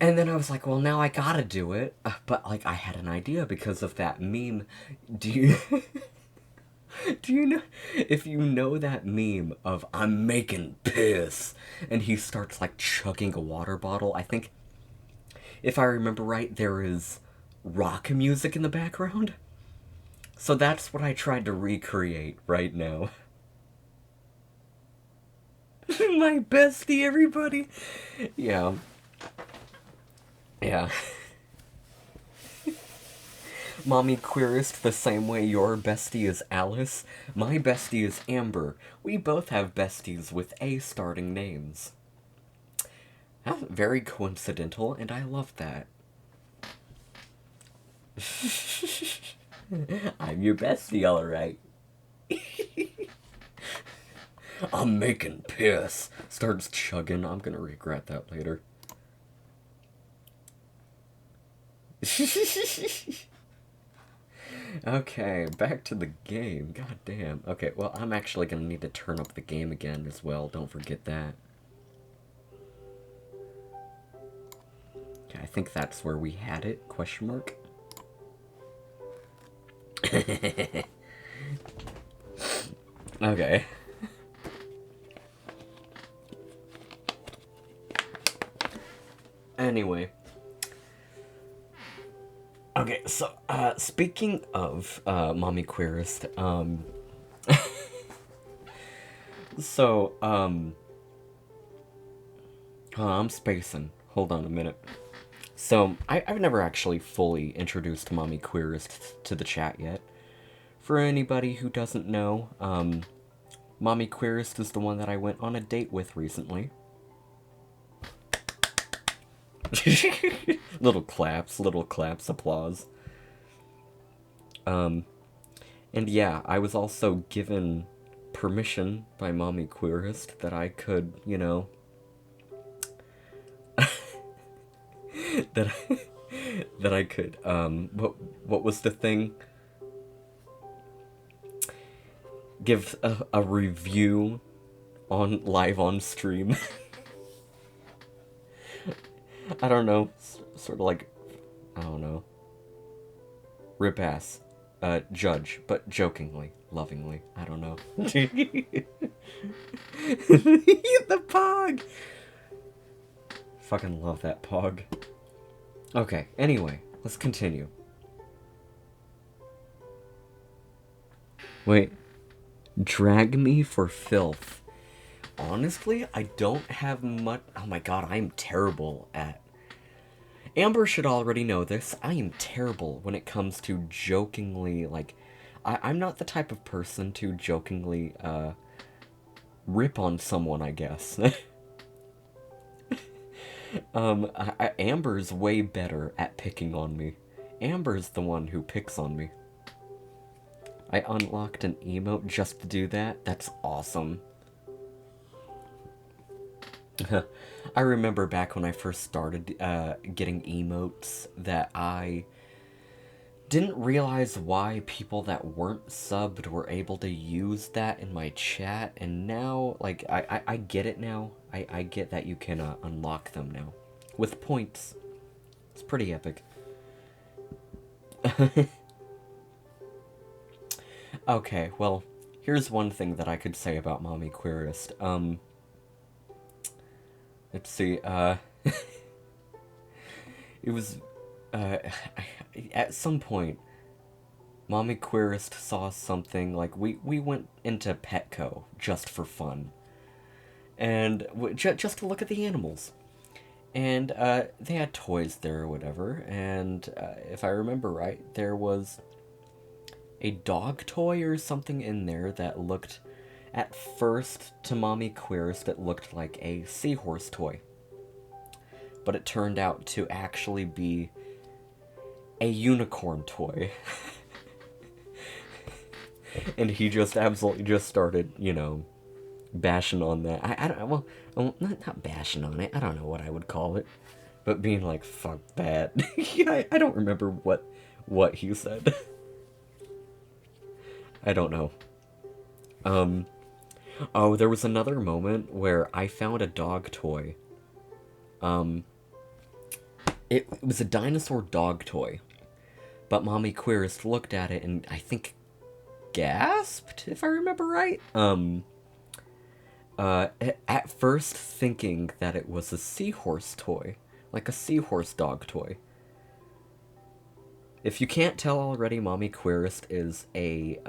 And then I was like, well, now I gotta do it. But like, I had an idea because of that meme. Do you do you know if you know that meme of I'm making piss and he starts like chugging a water bottle? I think if I remember right, there is rock music in the background. So that's what I tried to recreate right now. My bestie, everybody. Yeah. Yeah. Mommy Queerest, the same way your bestie is Alice, my bestie is Amber. We both have besties with A starting names. Very coincidental, and I love that. I'm your bestie, alright. I'm making piss. Starts chugging. I'm gonna regret that later. Okay, back to the game. God damn. Okay, well, I'm actually gonna need to turn up the game again as well. Don't forget that. Okay, I think that's where we had it. Question mark. Okay. Anyway. Okay, so, speaking of, Mommy Queerest, so, I'm spacing. Hold on a minute. So, I've never actually fully introduced Mommy Queerest to the chat yet. For anybody who doesn't know, Mommy Queerest is the one that I went on a date with recently. Little claps, applause. And yeah, I was also given permission by Mommy Queerest that I could, you know, that I could, what was the thing? Give a review on live on stream. I don't know, sort of like, I don't know. Rip ass. Judge, but jokingly, lovingly. I don't know. The pog! Fucking love that pog. Okay, anyway, let's continue. Wait. Drag me for filth. Honestly, I don't have much. Oh my god, I'm terrible at. Amber should already know this. I am terrible when it comes to jokingly, like, I'm not the type of person to jokingly, rip on someone, I guess. Amber's way better at picking on me. Amber's the one who picks on me. I unlocked an emote just to do that. That's awesome. I remember back when I first started getting emotes that I didn't realize why people that weren't subbed were able to use that in my chat, and now, like, I get it now. I get that you can unlock them now. With points. It's pretty epic. Okay, well, here's one thing that I could say about Mommy Queerest. Let's see, it was, at some point, Mommy Queerest saw something, like, we went into Petco just for fun. And, just to look at the animals. And, they had toys there or whatever, and, if I remember right, there was a dog toy or something in there that looked, at first, to Mommy Queerest, it looked like a seahorse toy. But it turned out to actually be a unicorn toy. And he just absolutely just started, you know, bashing on that. I don't, well, not bashing on it, I don't know what I would call it. But being like, fuck that. Yeah, I don't remember what he said. I don't know. Oh, there was another moment where I found a dog toy. It was a dinosaur dog toy. But Mommy Queerest looked at it and I think gasped, if I remember right. At first thinking that it was a seahorse toy. Like a seahorse dog toy. If you can't tell already, Mommy Queerist is a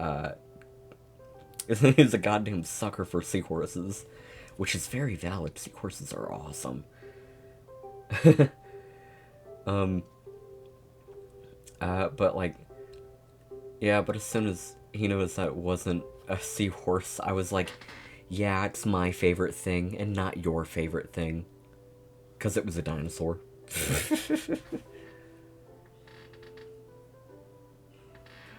is a goddamn sucker for seahorses, which is very valid. Seahorses are awesome. But like, yeah, but as soon as he knows that it wasn't a seahorse, I was like, yeah, it's my favorite thing and not your favorite thing. Because it was a dinosaur.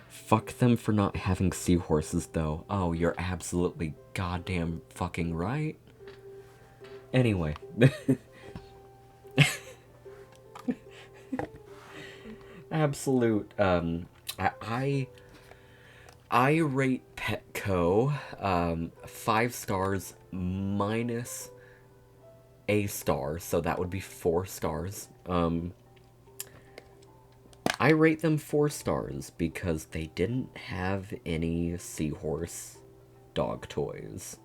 Fuck them for not having seahorses, though. Oh, you're absolutely goddamn fucking right. Anyway. Absolute, I rate Petco, 5 stars minus a star, so that would be 4 stars. I rate them 4 stars because they didn't have any seahorse dog toys.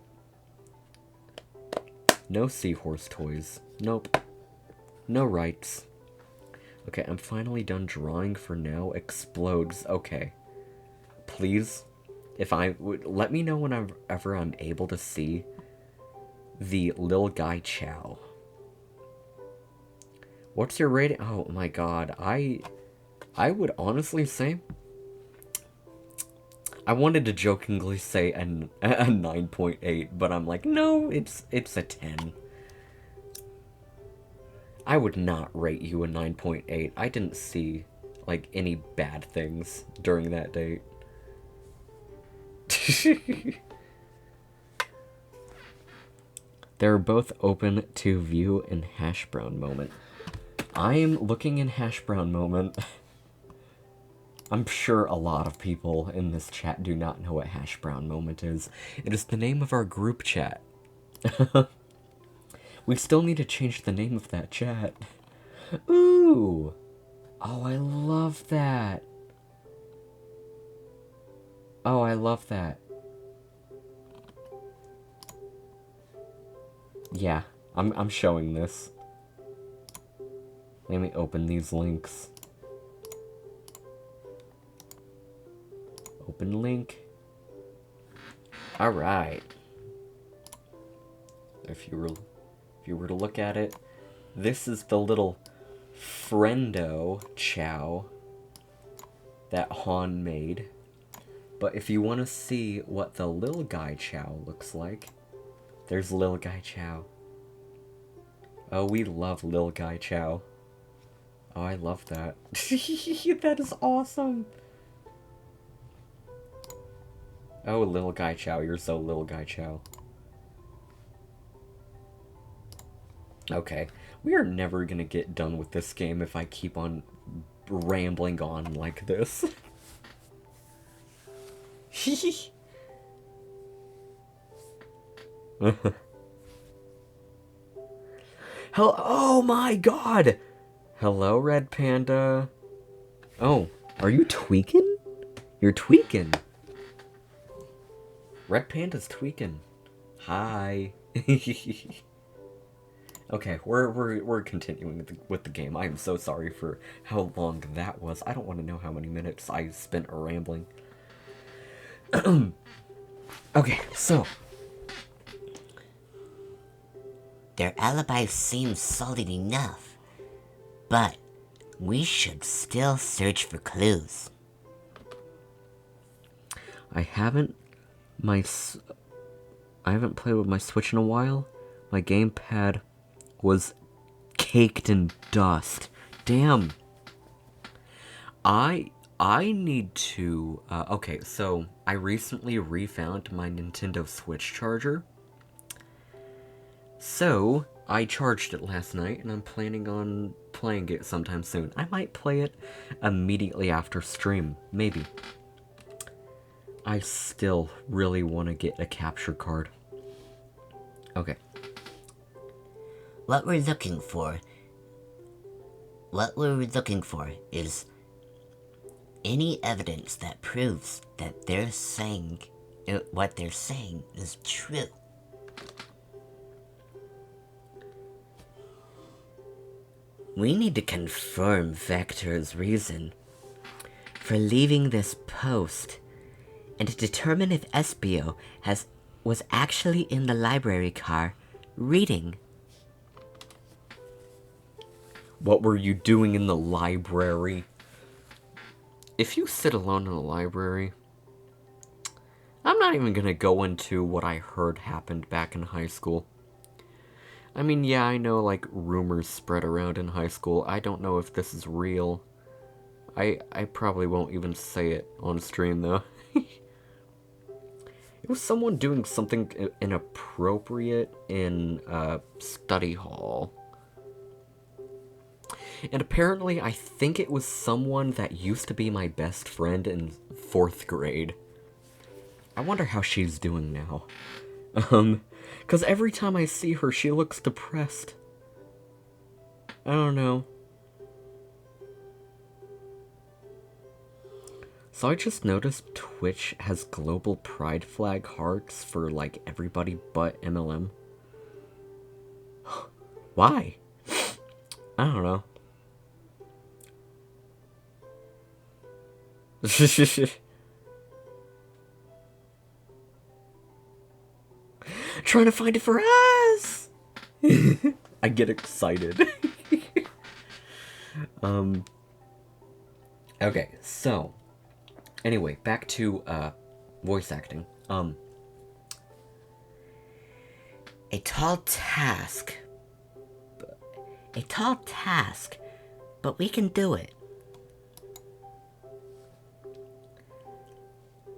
No seahorse toys. Nope. No rights. Okay, I'm finally done drawing for now. Explodes. Okay. Please, let me know whenever I'm able to see the Lil Guy Chow. What's your rating? Oh my god, I would honestly say, I wanted to jokingly say a 9.8, but I'm like, no, it's a 10. I would not rate you a 9.8. I didn't see, like, any bad things during that date. They're both open to view in Hash Brown Moment. I'm looking in Hash Brown Moment. I'm sure a lot of people in this chat do not know what Hash Brown Moment is. It is the name of our group chat. We still need to change the name of that chat. Ooh! Oh, I love that. Oh, I love that. Yeah, I'm showing this. Let me open these links. Open link. Alright. If you were to look at it, this is the little friendo chow that Han made. But if you want to see what the Lil Guy Chow looks like, there's Lil Guy Chow. Oh, we love Lil Guy Chow. Oh, I love that. That is awesome. Oh, Lil Guy Chow, you're so Lil Guy Chow. Okay, we are never gonna get done with this game if I keep on rambling on like this. Hello, oh my god! Hello, Red Panda. Oh, are you tweaking? You're tweaking. Red Panda's tweaking. Hi. Okay, we're continuing with the game. I'm so sorry for how long that was. I don't want to know how many minutes I spent rambling. Okay, so Their alibi seems solid enough, but we should still search for clues. I haven't played with my Switch in a while. My gamepad was caked in dust. Damn. I need to okay, so I recently refound my Nintendo Switch charger. So, I charged it last night, and I'm planning on playing it sometime soon. I might play it immediately after stream, maybe. I still really want to get a capture card. Okay. What we're looking for is any evidence that proves that what they're saying is true. We need to confirm Vector's reason for leaving this post and to determine if Espio was actually in the library car reading. What were you doing in the library? If you sit alone in the library, I'm not even gonna go into what I heard happened back in high school. I mean, yeah, I know, like, rumors spread around in high school. I don't know if this is real. I probably won't even say it on stream, though. It was someone doing something inappropriate in study hall. And apparently, I think it was someone that used to be my best friend in 4th grade. I wonder how she's doing now. Because every time I see her, she looks depressed. I don't know. So I just noticed Twitch has global pride flag hearts for, like, everybody but MLM. Why? I don't know. Trying to find it for us! I get excited. Okay, so anyway, back to voice acting. A tall task, but we can do it.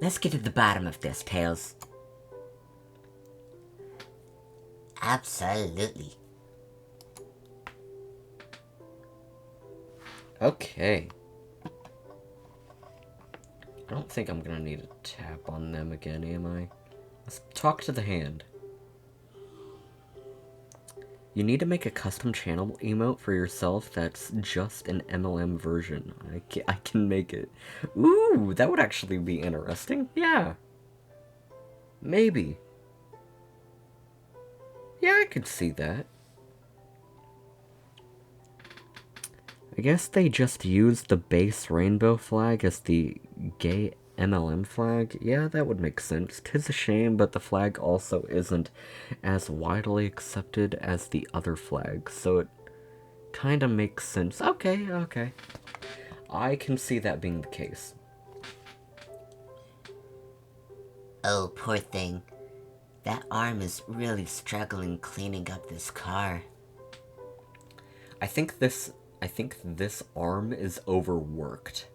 Let's get to the bottom of this, Tails. Absolutely. Okay. I don't think I'm gonna need to tap on them again, am I? Let's talk to the hand. You need to make a custom channel emote for yourself that's just an MLM version. I can make it. Ooh, that would actually be interesting. Yeah. Maybe. Yeah, I could see that. I guess they just used the base rainbow flag as the gay MLM flag. Yeah, that would make sense. 'Tis a shame, but the flag also isn't as widely accepted as the other flags, so it kinda makes sense. Okay, okay. I can see that being the case. Oh, poor thing. That arm is really struggling cleaning up this car. I think this arm is overworked.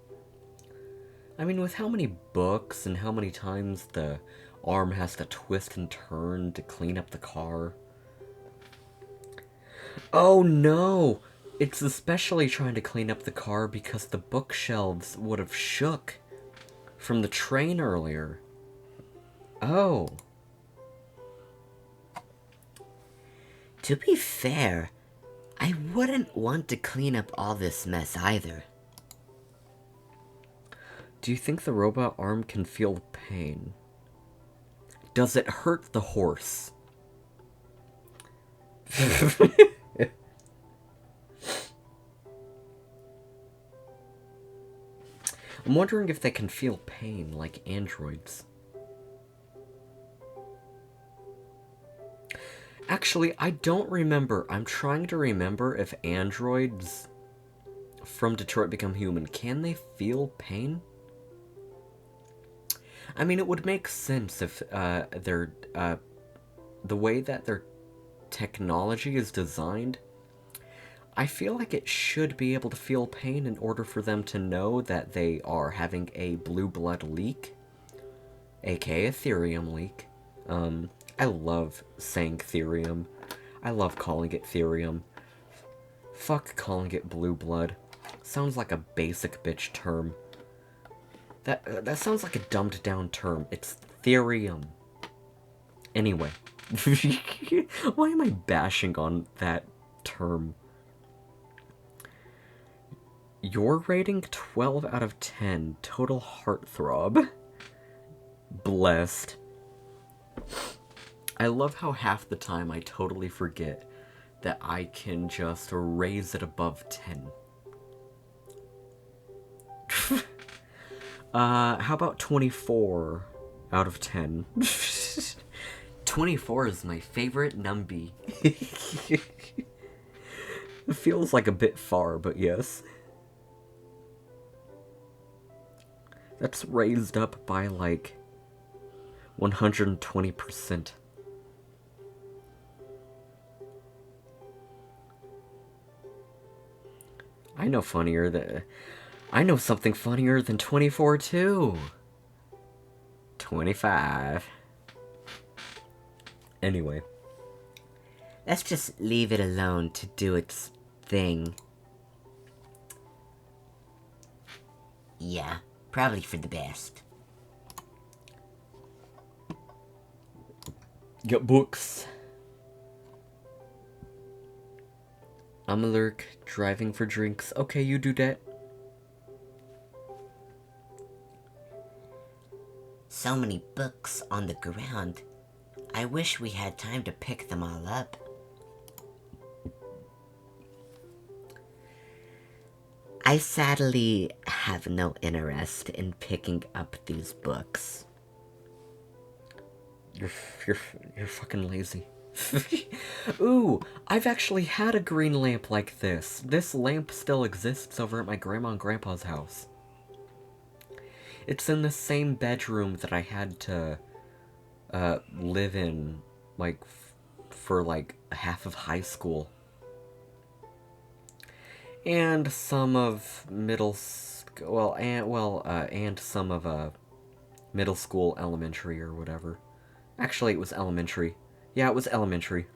I mean, with how many books and how many times the arm has to twist and turn to clean up the car. Oh no! It's especially trying to clean up the car because the bookshelves would have shook from the train earlier. Oh. To be fair, I wouldn't want to clean up all this mess either. Do you think the robot arm can feel pain? Does it hurt the horse? I'm wondering if they can feel pain like androids. Actually, I don't remember. I'm trying to remember if androids from Detroit Become Human, can they feel pain? I mean, it would make sense if the way that their technology is designed. I feel like it should be able to feel pain in order for them to know that they are having a blue blood leak, aka a therium leak. I love saying therium. I love calling it therium. Fuck calling it blue blood. Sounds like a basic bitch term. That sounds like a dumbed down term. It's therium. Anyway. Why am I bashing on that term? Your rating 12 out of 10. Total heartthrob. Blessed. I love how half the time I totally forget that I can just raise it above 10. How about 24 out of 10? 24 is my favorite numby. It feels like a bit far, but yes. That's raised up by like 120%. I know something funnier than 24 too. 25. Anyway. Let's just leave it alone to do its thing. Yeah, probably for the best. Get books. I'm a lurk, driving for drinks. Okay, you do that. So many books on the ground. I wish we had time to pick them all up. I sadly have no interest in picking up these books. You're fucking lazy. Ooh, I've actually had a green lamp like this. This lamp still exists over at my grandma and grandpa's house. It's in the same bedroom that I had to live in, like, for like half of high school. And some of middle school, and some of middle school, elementary, or whatever. Actually, it was elementary. Yeah, it was elementary.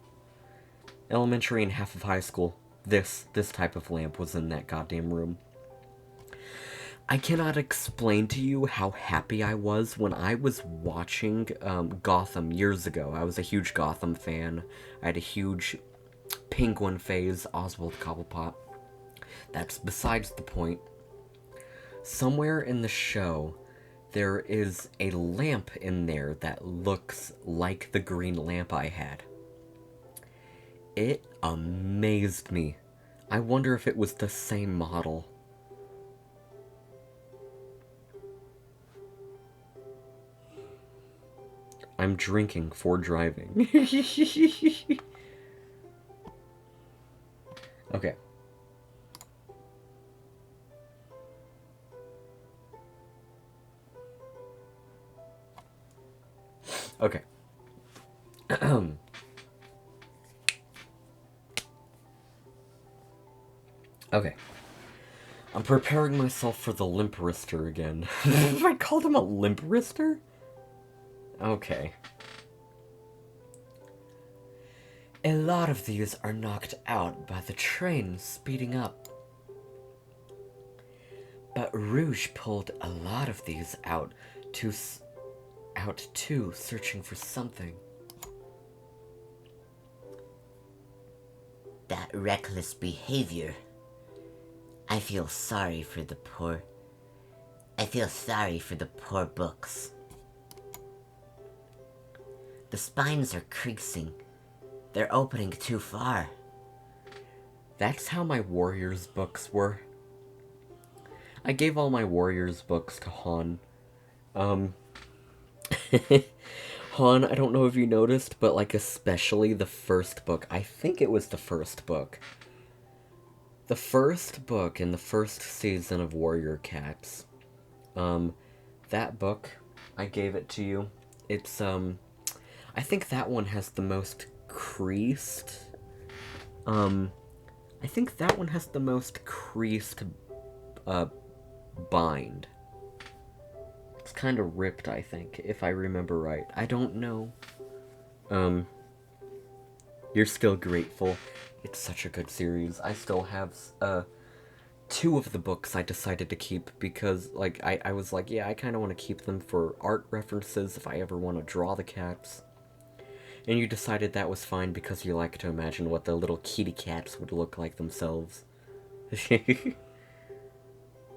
Elementary and half of high school. This type of lamp was in that goddamn room. I cannot explain to you how happy I was when I was watching Gotham years ago. I was a huge Gotham fan. I had a huge Penguin phase, Oswald Cobblepot. That's besides the point. Somewhere in the show, there is a lamp in there that looks like the green lamp I had. It amazed me. I wonder if it was the same model. I'm drinking for driving. Okay. Okay. Okay. I'm preparing myself for the limp wrister again. I called him a limp wrister? Okay. A lot of these are knocked out by the train speeding up. But Rouge pulled a lot of these out too, searching for something. That reckless behavior. I feel sorry for the poor. I feel sorry for the poor books. The spines are creasing. They're opening too far. That's how my Warriors books were. I gave all my Warriors books to Han. Han, I don't know if you noticed, but like especially the first book. I think it was the first book. The first book in the first season of Warrior Cats. That book, I gave it to you. It's, I think that one has the most creased, I think that one has the most creased, bind. It's kind of ripped, I think, if I remember right. I don't know. You're Still Grateful. It's such a good series. I still have, 2 of the books I decided to keep because, like, I was like, yeah, I kind of want to keep them for art references if I ever want to draw the cats. And you decided that was fine because you like to imagine what the little kitty cats would look like themselves.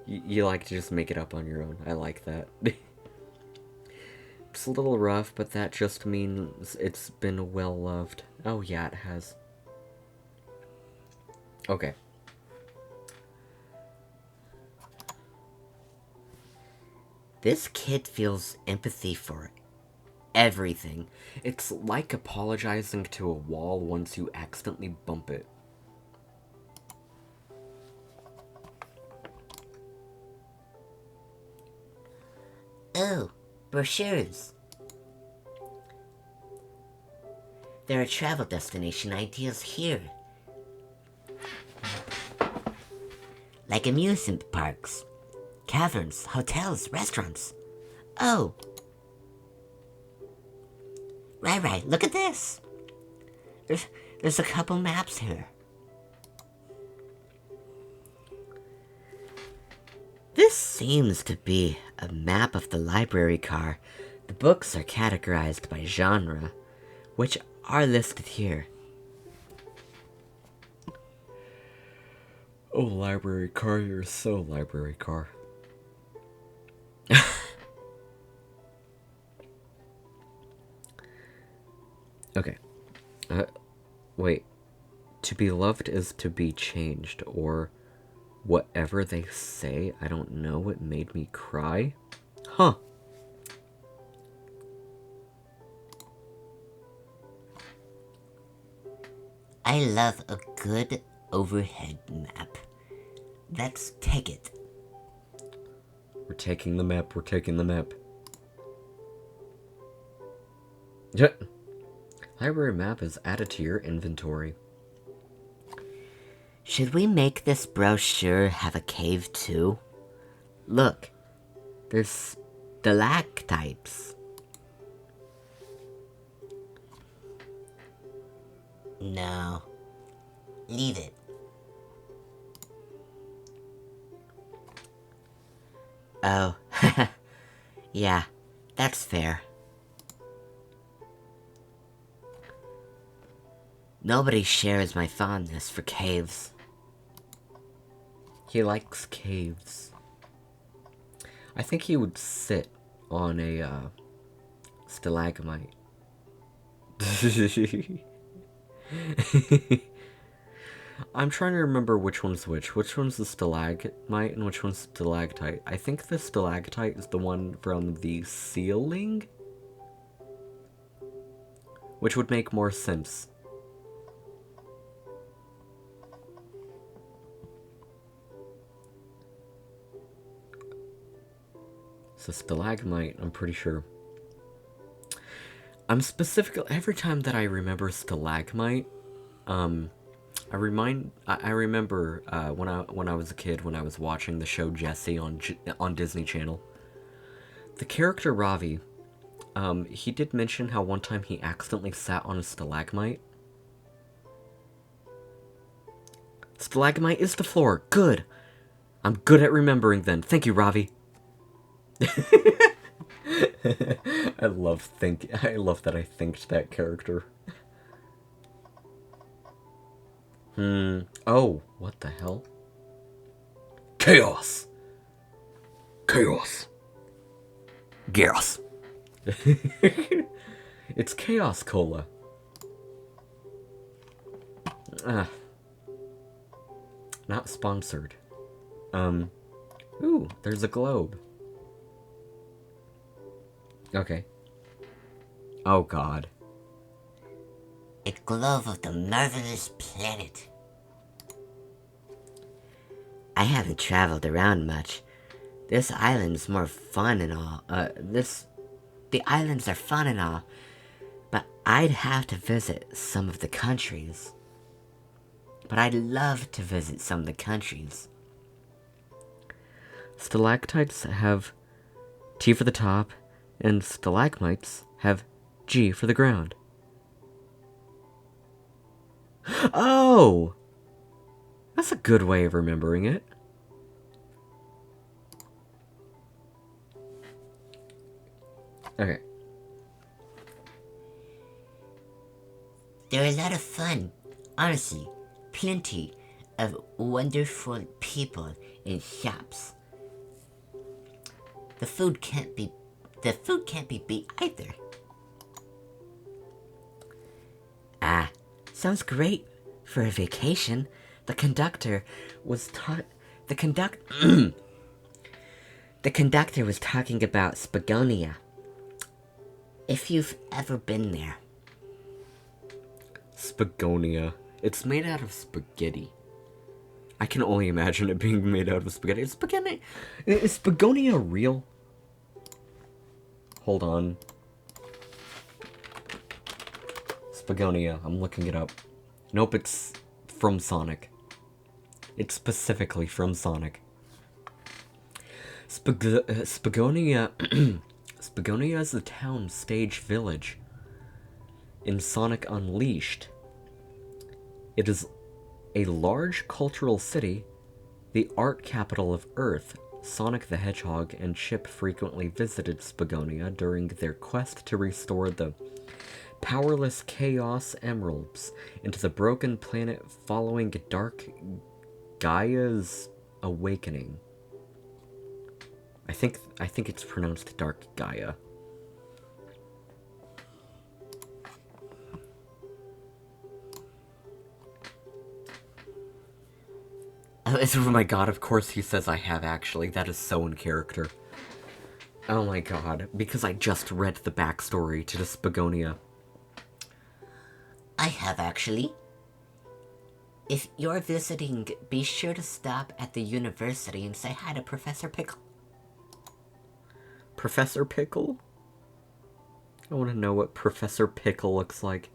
You like to just make it up on your own. I like that. It's a little rough, but that just means it's been well loved. Oh yeah, it has. Okay. This kid feels empathy for everything. It's like apologizing to a wall once you accidentally bump it. Oh, brochures. There are travel destination ideas here. Like amusement parks, caverns, hotels, restaurants. Oh. Right, look at this. There's a couple maps here. This seems to be a map of the library car. The books are categorized by genre, which are listed here. Oh, library car, you're so library car. Okay. Wait. To be loved is to be changed, or whatever they say, I don't know, it made me cry? Huh. I love a good overhead map. Let's take it. We're taking the map, we're taking the map. Yeah. Library map is added to your inventory. Should we make this brochure have a cave too? Look, there's stalactites. No. Leave it. Oh, yeah, that's fair. Nobody shares my fondness for caves. He likes caves. I think he would sit on a stalagmite. I'm trying to remember which one's which. Which one's the stalagmite and which one's stalactite? I think the stalactite is the one from the ceiling, which would make more sense. So stalagmite, I'm pretty sure. I'm specifically, every time that I remember stalagmite, I remember when I was a kid, when I was watching the show Jessie on Disney Channel. The character Ravi, he did mention how one time he accidentally sat on a stalagmite. Stalagmite is the floor. Good. I'm good at remembering then. Thank you, Ravi. I love that I thinked that character. Oh, what the hell? Chaos. Chaos. Gyros. It's Chaos Cola. Not sponsored. Ooh, there's a globe. Okay. Oh god. A globe of the marvelous planet. I haven't traveled around much. This island's more fun and all. The islands are fun and all, but I'd have to visit some of the countries. But I'd love to visit some of the countries. Stalactites have T for the top, and stalagmites have G for the ground. Oh! That's a good way of remembering it. Okay. They're a lot of fun. Honestly, plenty of wonderful people in shops. The food can't be beat either. Ah, sounds great for a vacation, The conductor was the conduct the conductor was talking about Spagonia. If you've ever been there. Spagonia. It's made out of spaghetti. I can only imagine it being made out of spaghetti. Is Spagonia real? Hold on. Spagonia. I'm looking it up. Nope, it's from Sonic. It's specifically from Sonic. Spagonia. Spagonia is a town stage village in Sonic Unleashed. It is a large cultural city, the art capital of Earth. Sonic the Hedgehog and Chip frequently visited Spagonia during their quest to restore the powerless Chaos Emeralds into the broken planet following Dark Gaia's awakening. I think it's pronounced Dark Gaia. Oh my god, of course he says I have actually. That is so in character. Oh my god, because I just read the backstory to the Spagonia. I have actually. If you're visiting, be sure to stop at the university and say hi to Professor Pickle. Professor Pickle? I want to know what Professor Pickle looks like.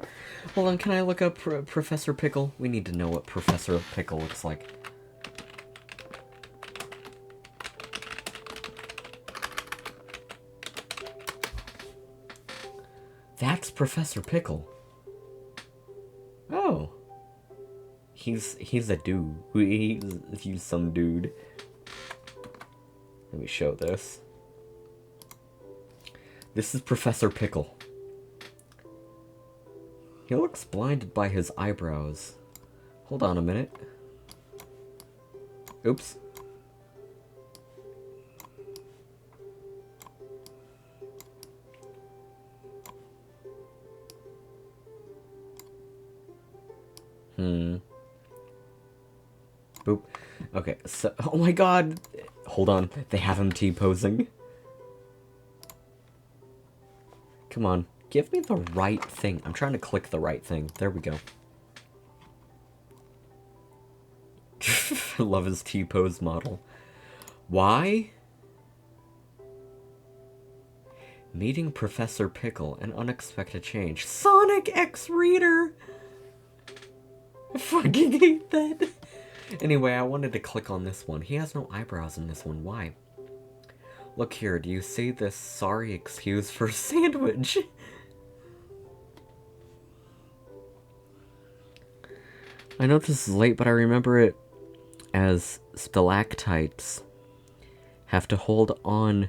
Hold on, can I look up Professor Pickle? We need to know what Professor Pickle looks like. That's Professor Pickle. Oh. He's a dude. He's some dude. Let me show this. This is Professor Pickle. He looks blinded by his eyebrows. Hold on a minute. Oops. Boop. Okay, so... Oh my god! Hold on. They have him T-posing. Come on. Give me the right thing. I'm trying to click the right thing. There we go. I love his T-pose model. Why? Meeting Professor Pickle, an unexpected change. Sonic X Reader! I fucking hate that. Anyway, I wanted to click on this one. He has no eyebrows in this one. Why? Look here, do you see this sorry excuse for a sandwich? I know this is late, but I remember it as stalactites have to hold on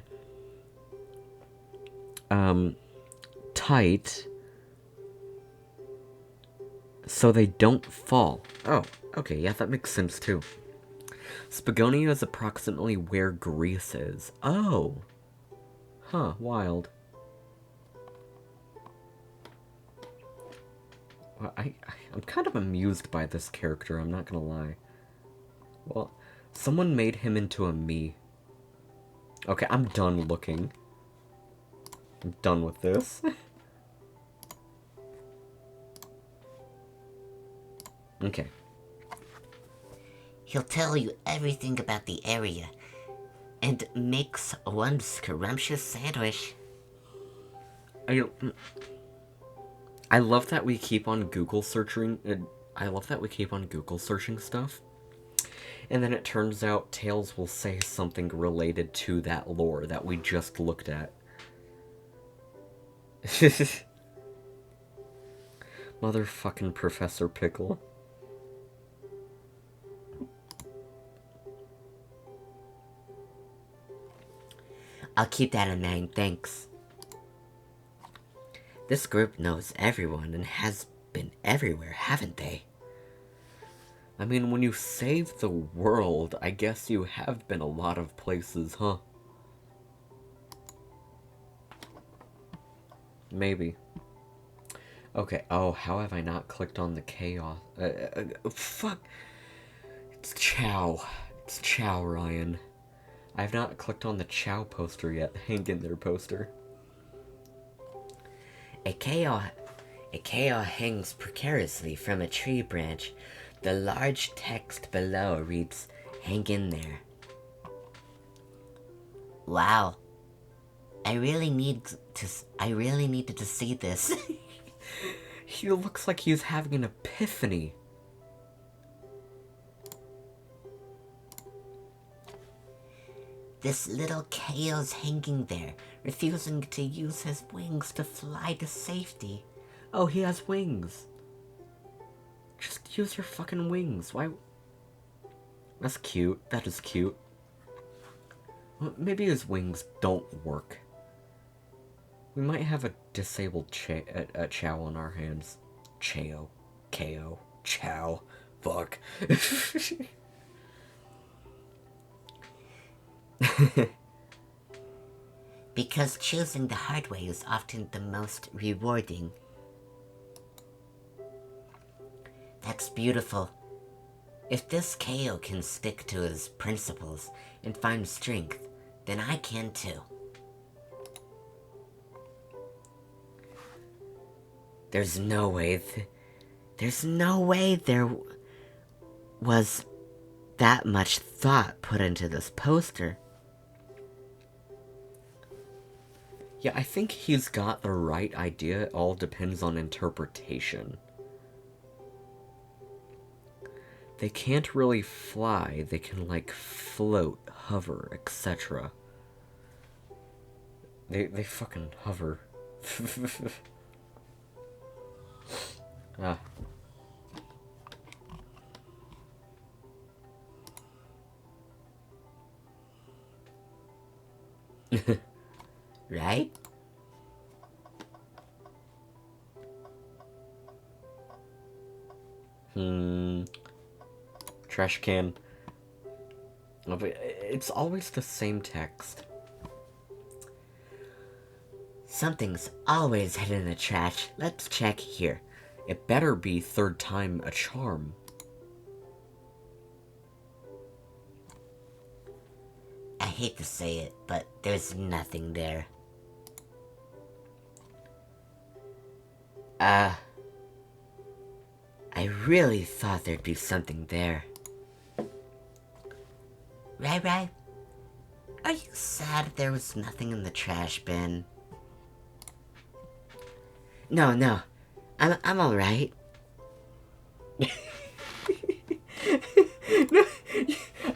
tight so they don't fall. Oh, okay, yeah, that makes sense too. Spagonia is approximately where Greece is. Oh. Huh, wild. Well, I'm kind of amused by this character, I'm not gonna lie. Well, someone made him into a me. Okay, I'm done looking. I'm done with this. Okay. He'll tell you everything about the area and makes one scrumptious sandwich. I love that we keep on Google searching. I love that we keep on Google searching stuff. And then it turns out Tails will say something related to that lore that we just looked at. Motherfucking Professor Pickle. I'll keep that in mind, thanks. This group knows everyone and has been everywhere, haven't they? I mean, when you save the world, I guess you have been a lot of places, huh? Maybe. Okay, oh, how have I not clicked on the chaos? Fuck! It's Chow. It's Chow, Ryan. I've not clicked on the Chow poster yet. Hang in there, poster. A KO hangs precariously from a tree branch. The large text below reads, "Hang in there." Wow. I really needed to see this. He looks like he's having an epiphany. This little KO's hanging there, refusing to use his wings to fly to safety. Oh, he has wings. Just use your fucking wings. Why? That's cute. That is cute. Well, maybe his wings don't work. We might have a disabled Chow on our hands. Chow. KO. Chow. Fuck. Because choosing the hard way is often the most rewarding. That's beautiful. If this KO can stick to his principles and find strength, then I can too. There's no way there was that much thought put into this poster. Yeah, I think he's got the right idea. It all depends on interpretation. They can't really fly. They can, like, float, hover, etc. They fucking hover. Ah. Right? Trash can. Oh, but it's always the same text. Something's always hidden in the trash. Let's check here. It better be third time a charm. I hate to say it, but there's nothing there. I really thought there'd be something there. Rai, are you sad there was nothing in the trash bin? No, I'm alright.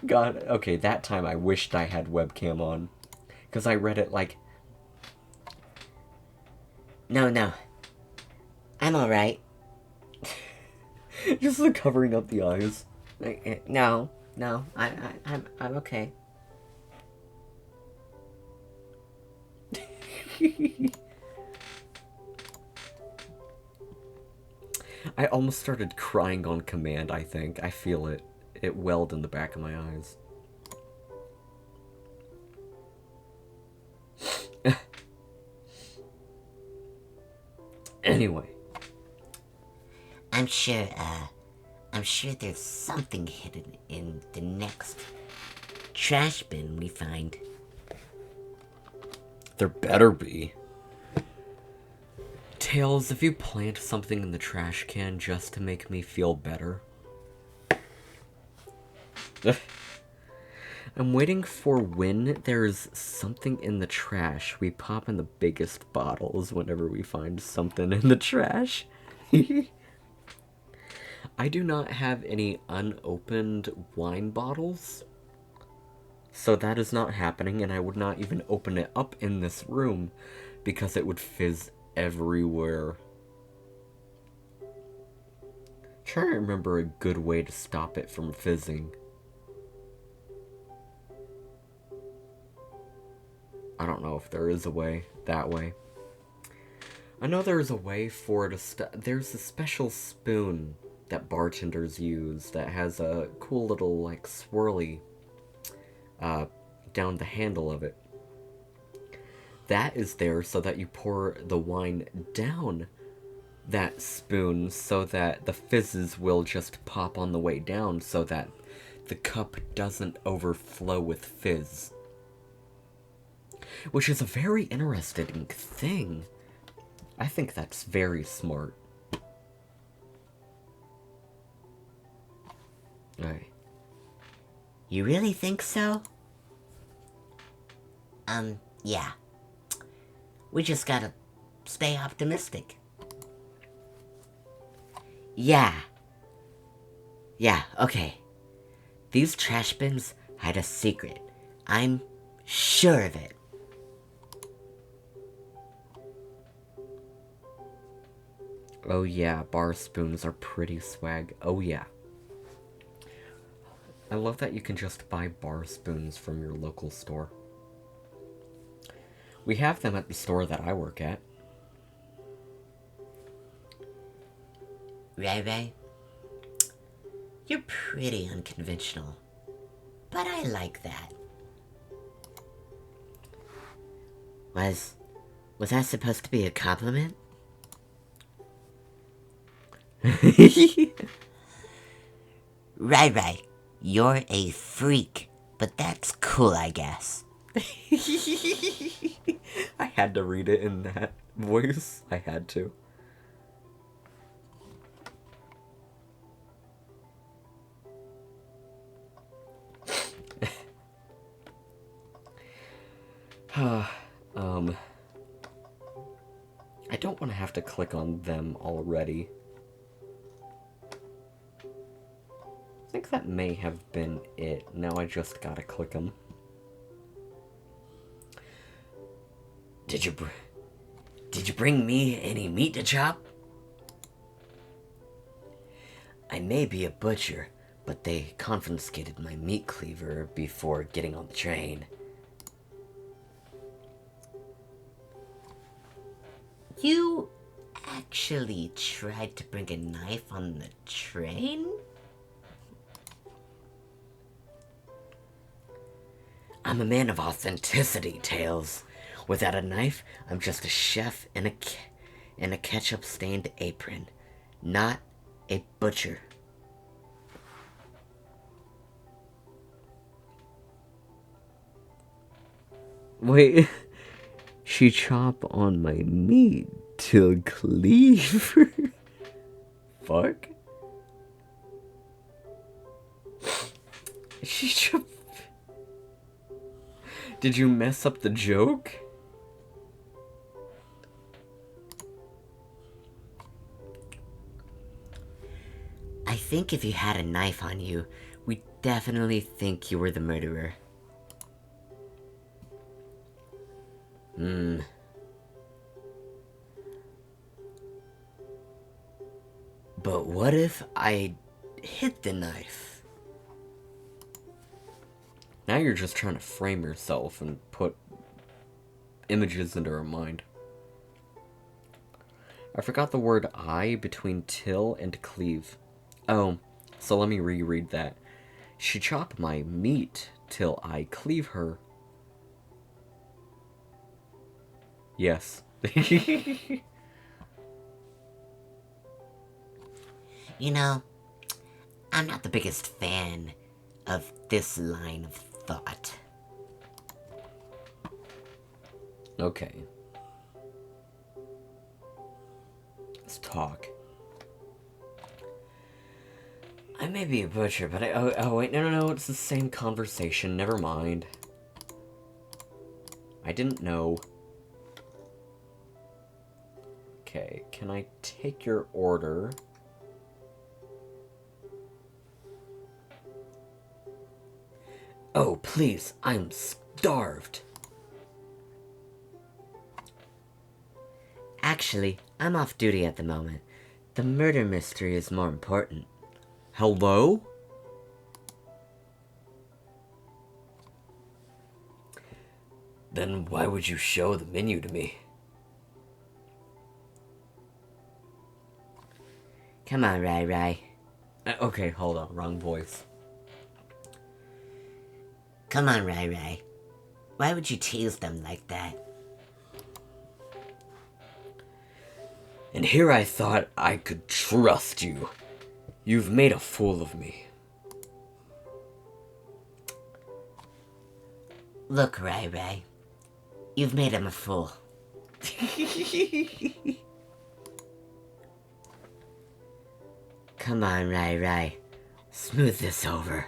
God, okay, that time I wished I had webcam on. Because I read it like... No, I'm alright. Just like covering up the eyes. No, I'm okay. I almost started crying on command, I think. I feel it. It welled in the back of my eyes. Anyway. I'm sure there's something hidden in the next trash bin we find. There better be. Tails, if you plant something in the trash can just to make me feel better. I'm waiting for when there's something in the trash, we pop in the biggest bottles whenever we find something in the trash. I do not have any unopened wine bottles, so that is not happening, and I would not even open it up in this room because it would fizz everywhere. Trying to remember a good way to stop it from fizzing. I don't know if there is a way that way. I know there's a way for it to there's a special spoon that bartenders use that has a cool little, like, swirly down the handle of it. That is there so that you pour the wine down that spoon so that the fizzes will just pop on the way down so that the cup doesn't overflow with fizz. Which is a very interesting thing. I think that's very smart. Alright. You really think so? Yeah. We just gotta stay optimistic. Yeah. Yeah, okay. These trash bins hide a secret. I'm sure of it. Oh yeah, bar spoons are pretty swag. Oh yeah. I love that you can just buy bar spoons from your local store. We have them at the store that I work at. Ray Ray, you're pretty unconventional, but I like that. Was that supposed to be a compliment? Ray, you're a freak, but that's cool, I guess. I had to read it in that voice. I had to. I don't want to have to click on them already. I think that may have been it. Now I just gotta click them. Did you bring me any meat to chop? I may be a butcher, but they confiscated my meat cleaver before getting on the train. You actually tried to bring a knife on the train? I'm a man of authenticity, Tails. Without a knife, I'm just a chef in a ketchup-stained apron, not a butcher. Wait, she chop on my meat till cleaver? Fuck? She chop... Did you mess up the joke? I think if you had a knife on you, we'd definitely think you were the murderer. But what if I hit the knife? Now you're just trying to frame yourself and put images into her mind. I forgot the word I between till and cleave. Oh, so let me reread that. She chop my meat till I cleave her. Yes. You know, I'm not the biggest fan of this line of thought. Okay. Let's talk. I may be a butcher, but Oh wait, no, it's the same conversation, never mind. I didn't know. Okay, can I take your order? Oh, please, I'm starved. Actually, I'm off duty at the moment. The murder mystery is more important. Hello? Then why would you show the menu to me? Come on, Rai. Okay, hold on, wrong voice. Come on, Rai. Why would you tease them like that? And here I thought I could trust you. You've made a fool of me. Look, Rai Rai, you've made him a fool. Come on, Rai Rai. Smooth this over.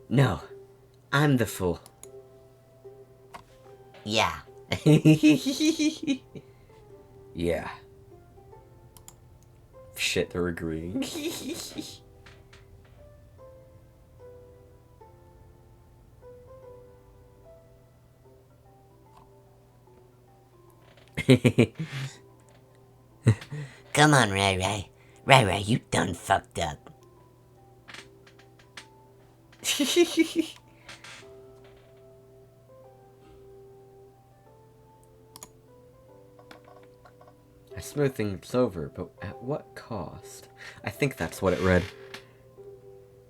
No, I'm the fool. Yeah. Yeah. Shit, they're agreeing. Come on, Rai Rai. Rai Rai, you done fucked up. I smooth things over, but at what cost? I think that's what it read.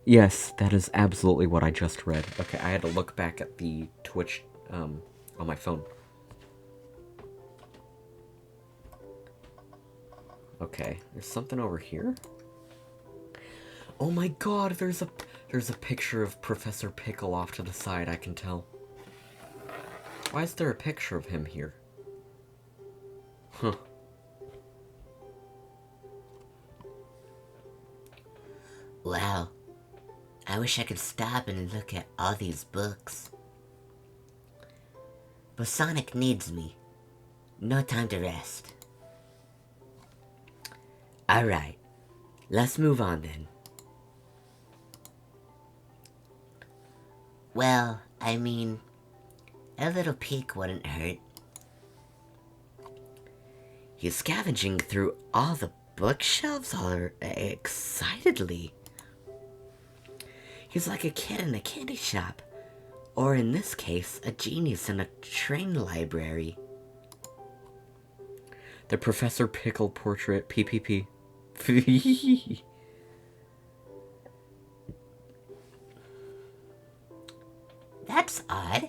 Yes, that is absolutely what I just read. Okay, I had to look back at the Twitch on my phone. Okay, there's something over here. Oh my god, there's a picture of Professor Pickle off to the side, I can tell. Why is there a picture of him here? Huh. Wow. I wish I could stop and look at all these books. But Sonic needs me. No time to rest. Alright, let's move on then. Well, I mean, a little peek wouldn't hurt. He's scavenging through all the bookshelves all excitedly. He's like a kid in a candy shop. Or in this case, a genius in a train library. The Professor Pickle portrait, PPP. That's odd.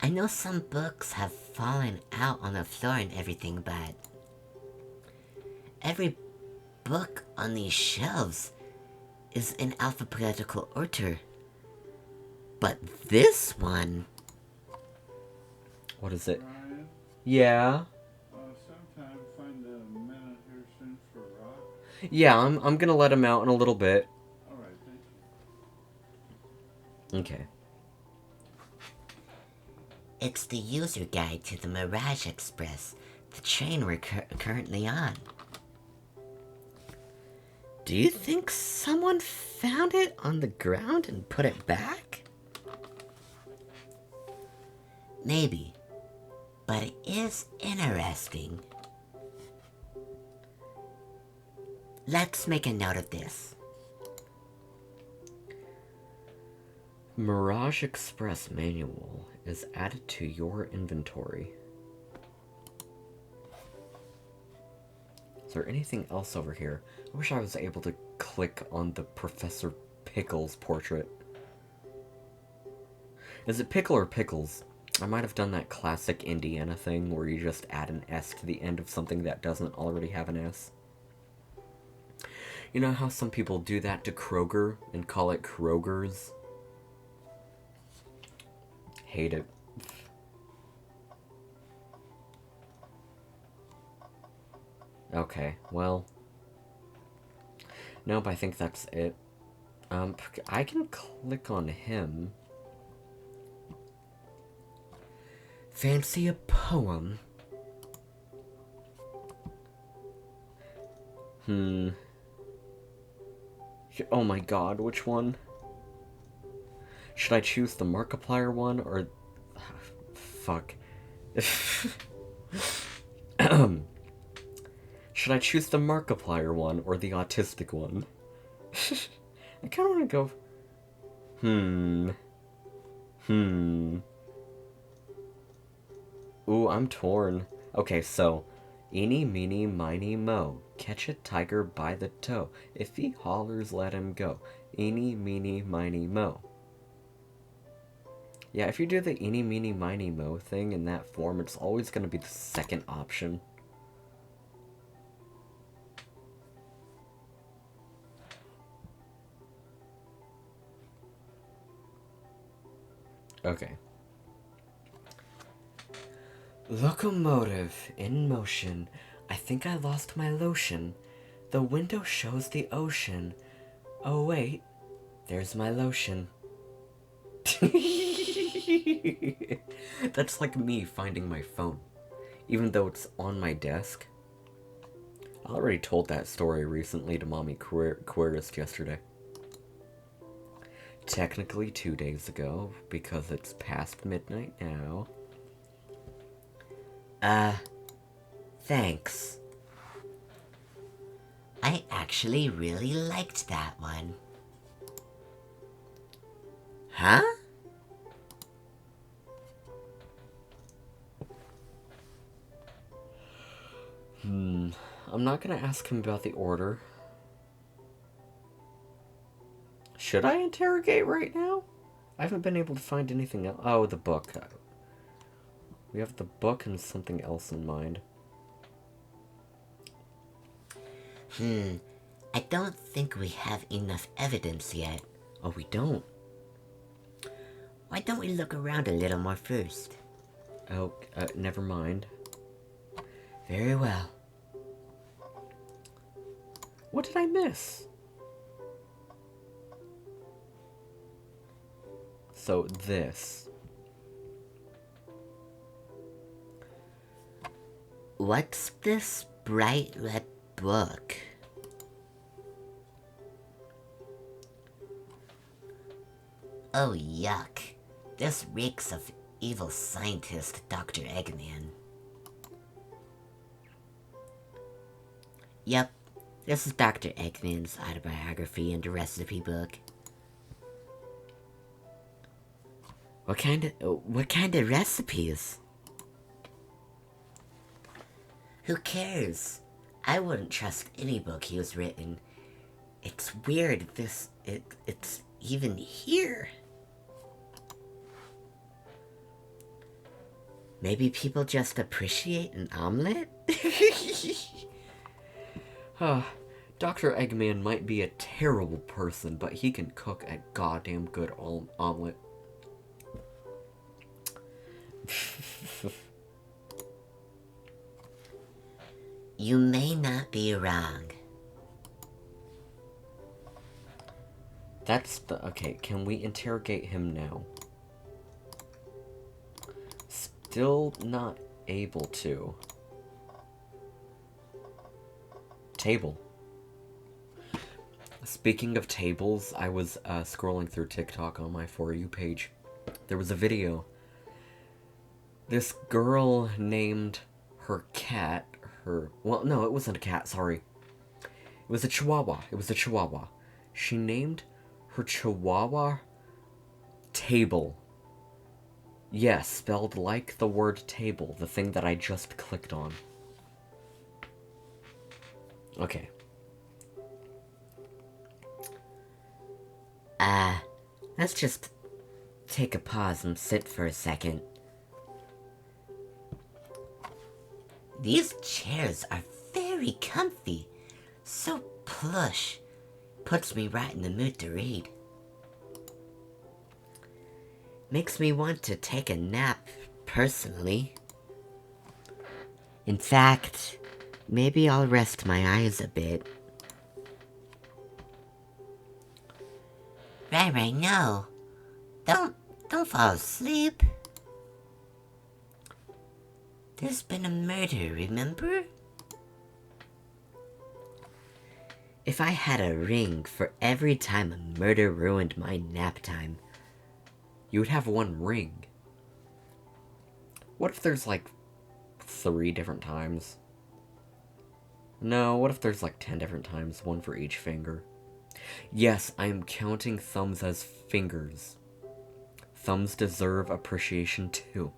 I know some books have fallen out on the floor and everything, but every book on these shelves is in alphabetical order. But this one... What is it? Ryan, Yeah. sometime find a minute here soon for Rock. Yeah, I'm gonna let him out in a little bit. Alright, thank you. Okay. It's the user guide to the Mirage Express, the train we're currently on. Do you think someone found it on the ground and put it back? Maybe, but it is interesting. Let's make a note of this. Mirage Express manual is added to your inventory. Is there anything else over here? I wish I was able to click on the Professor Pickles portrait. Is it Pickle or Pickles? I might have done that classic Indiana thing where you just add an S to the end of something that doesn't already have an S. You know how some people do that to Kroger and call it Kroger's? Hate it. Okay, well. Nope, I think that's it. I can click on him. Fancy a poem? Oh my god, which one? Should I choose the Markiplier one, or... Fuck. Should I choose the Markiplier one, or the autistic one? I kinda wanna go... Ooh, I'm torn. Okay, so... Eeny, meeny, miny, mo. Catch a tiger by the toe. If he hollers, let him go. Eeny, meeny, miny, mo. Yeah, if you do the eeny, meeny, miny, mo thing in that form, it's always going to be the second option. Okay. Locomotive in motion. I think I lost my lotion. The window shows the ocean. Oh wait, there's my lotion. That's like me finding my phone, even though it's on my desk. I already told that story recently to Mommy Queerist yesterday. Technically 2 days ago, because it's past midnight now. Thanks. I actually really liked that one. Huh? I'm not gonna ask him about the order. Should I interrogate right now? I haven't been able to find anything else. Oh, the book. We have the book and something else in mind. I don't think we have enough evidence yet. Oh, we don't. Why don't we look around a little more first? Oh, never mind. Very well. What did I miss? So, this. What's this bright red book? Oh, yuck. This reeks of evil scientist Dr. Eggman. Yep, this is Dr. Eggman's autobiography and recipe book. What kind of recipes? Who cares? I wouldn't trust any book he was written. It's weird it's even here. Maybe people just appreciate an omelet? Dr. Eggman might be a terrible person, but he can cook a goddamn good omelet. You may not be wrong. That's the... Okay, can we interrogate him now? Still not able to. Table. Speaking of tables, I was scrolling through TikTok on my For You page. There was a video. This girl named her cat, well, no, it wasn't a cat, sorry. It was a chihuahua. She named her chihuahua Table. Yes, spelled like the word table, the thing that I just clicked on. Okay. Let's just take a pause and sit for a second. These chairs are very comfy. So plush. Puts me right in the mood to read. Makes me want to take a nap, personally. In fact, maybe I'll rest my eyes a bit. Right, no. Don't fall asleep. There's been a murder, remember? If I had a ring for every time a murder ruined my nap time, You would have one ring. What if there's like 3 different times? No, what if there's like 10 different times, one for each finger? Yes, I am counting thumbs as fingers. Thumbs deserve appreciation too.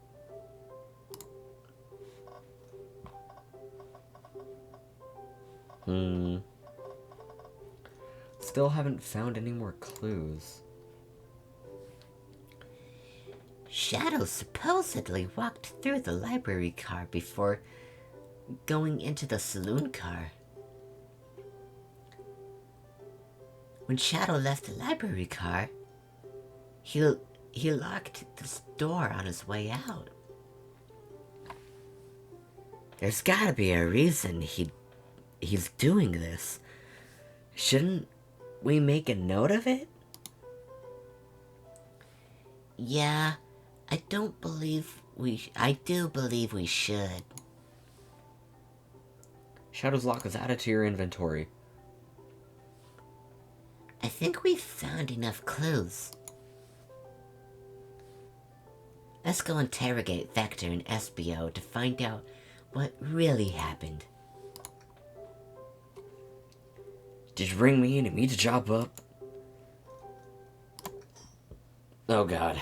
Still haven't found any more clues. Shadow supposedly walked through the library car before going into the saloon car. When Shadow left the library car, he he locked this door on his way out. There's gotta be a reason he's doing this. Shouldn't we make a note of it? Yeah, I do believe we should. Shadow's Lock is added to your inventory. I think we've found enough clues. Let's go interrogate Vector and SBO to find out what really happened. Did you bring me in and me to chop up? Oh god.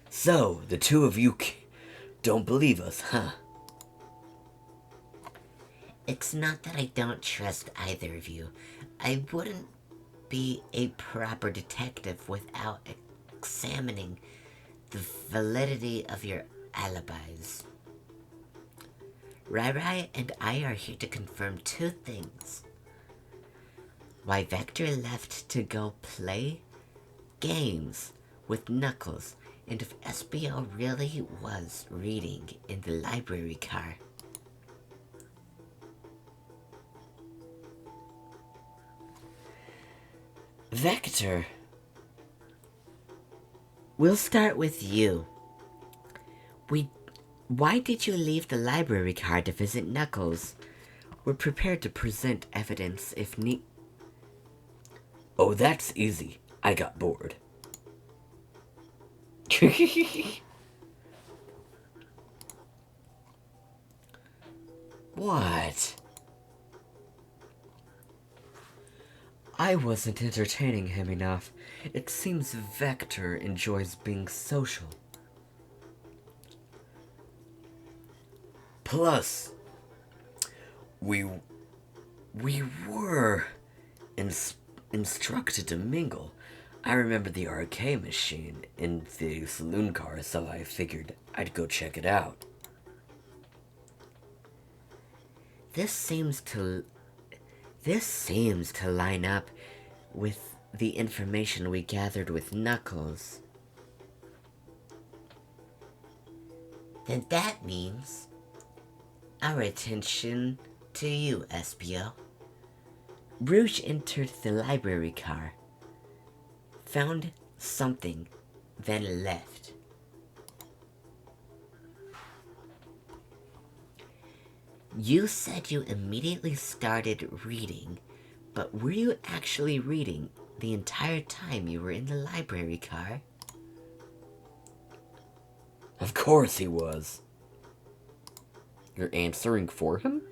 So, the two of you don't believe us, huh? It's not that I don't trust either of you. I wouldn't be a proper detective without examining the validity of your alibis. Rai Rai and I are here to confirm two things. Why Vector left to go play games with Knuckles, and if SBO really was reading in the library car. Vector, we'll start with you. Why did you leave the library car to visit Knuckles? We're prepared to present evidence if need. Oh, that's easy. I got bored. What? I wasn't entertaining him enough. It seems Vector enjoys being social. Plus, we were instructed to mingle. I remember the arcade machine in the saloon car, so I figured I'd go check it out. This seems to line up with the information we gathered with Knuckles. Then that means our attention to you, SBO. Rouge entered the library car, found something, then left. You said you immediately started reading, but were you actually reading the entire time you were in the library car? Of course he was. You're answering for him?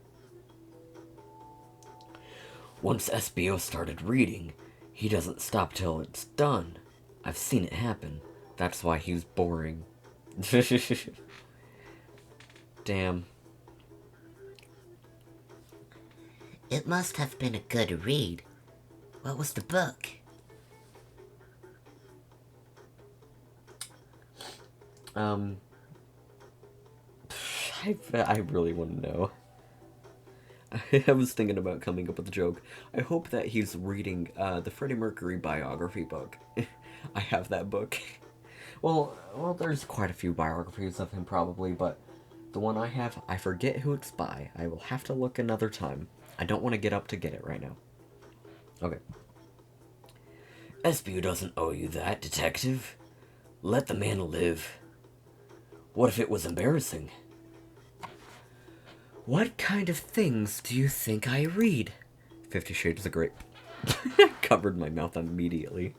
Once SBO started reading, he doesn't stop till it's done. I've seen it happen. That's why he's boring. Damn. It must have been a good read. What was the book? I really want to know. I was thinking about coming up with a joke. I hope that he's reading the Freddie Mercury biography book. I have that book. Well, there's quite a few biographies of him probably, but the one I have, I forget who it's by. I will have to look another time. I don't want to get up to get it right now. Okay. SBU doesn't owe you that, detective. Let the man live. What if it was embarrassing? What kind of things do you think I read? 50 Shades of Grey. Covered my mouth immediately.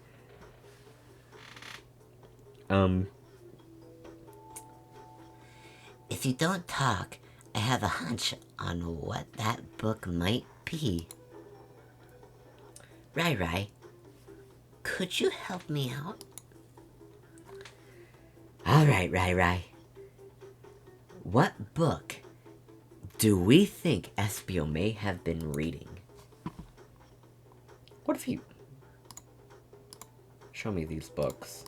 If you don't talk, I have a hunch on what that book might be. Rai Rai, could you help me out? Alright, Rai Rai. What book do we think SBO may have been reading? What if you... Show me these books.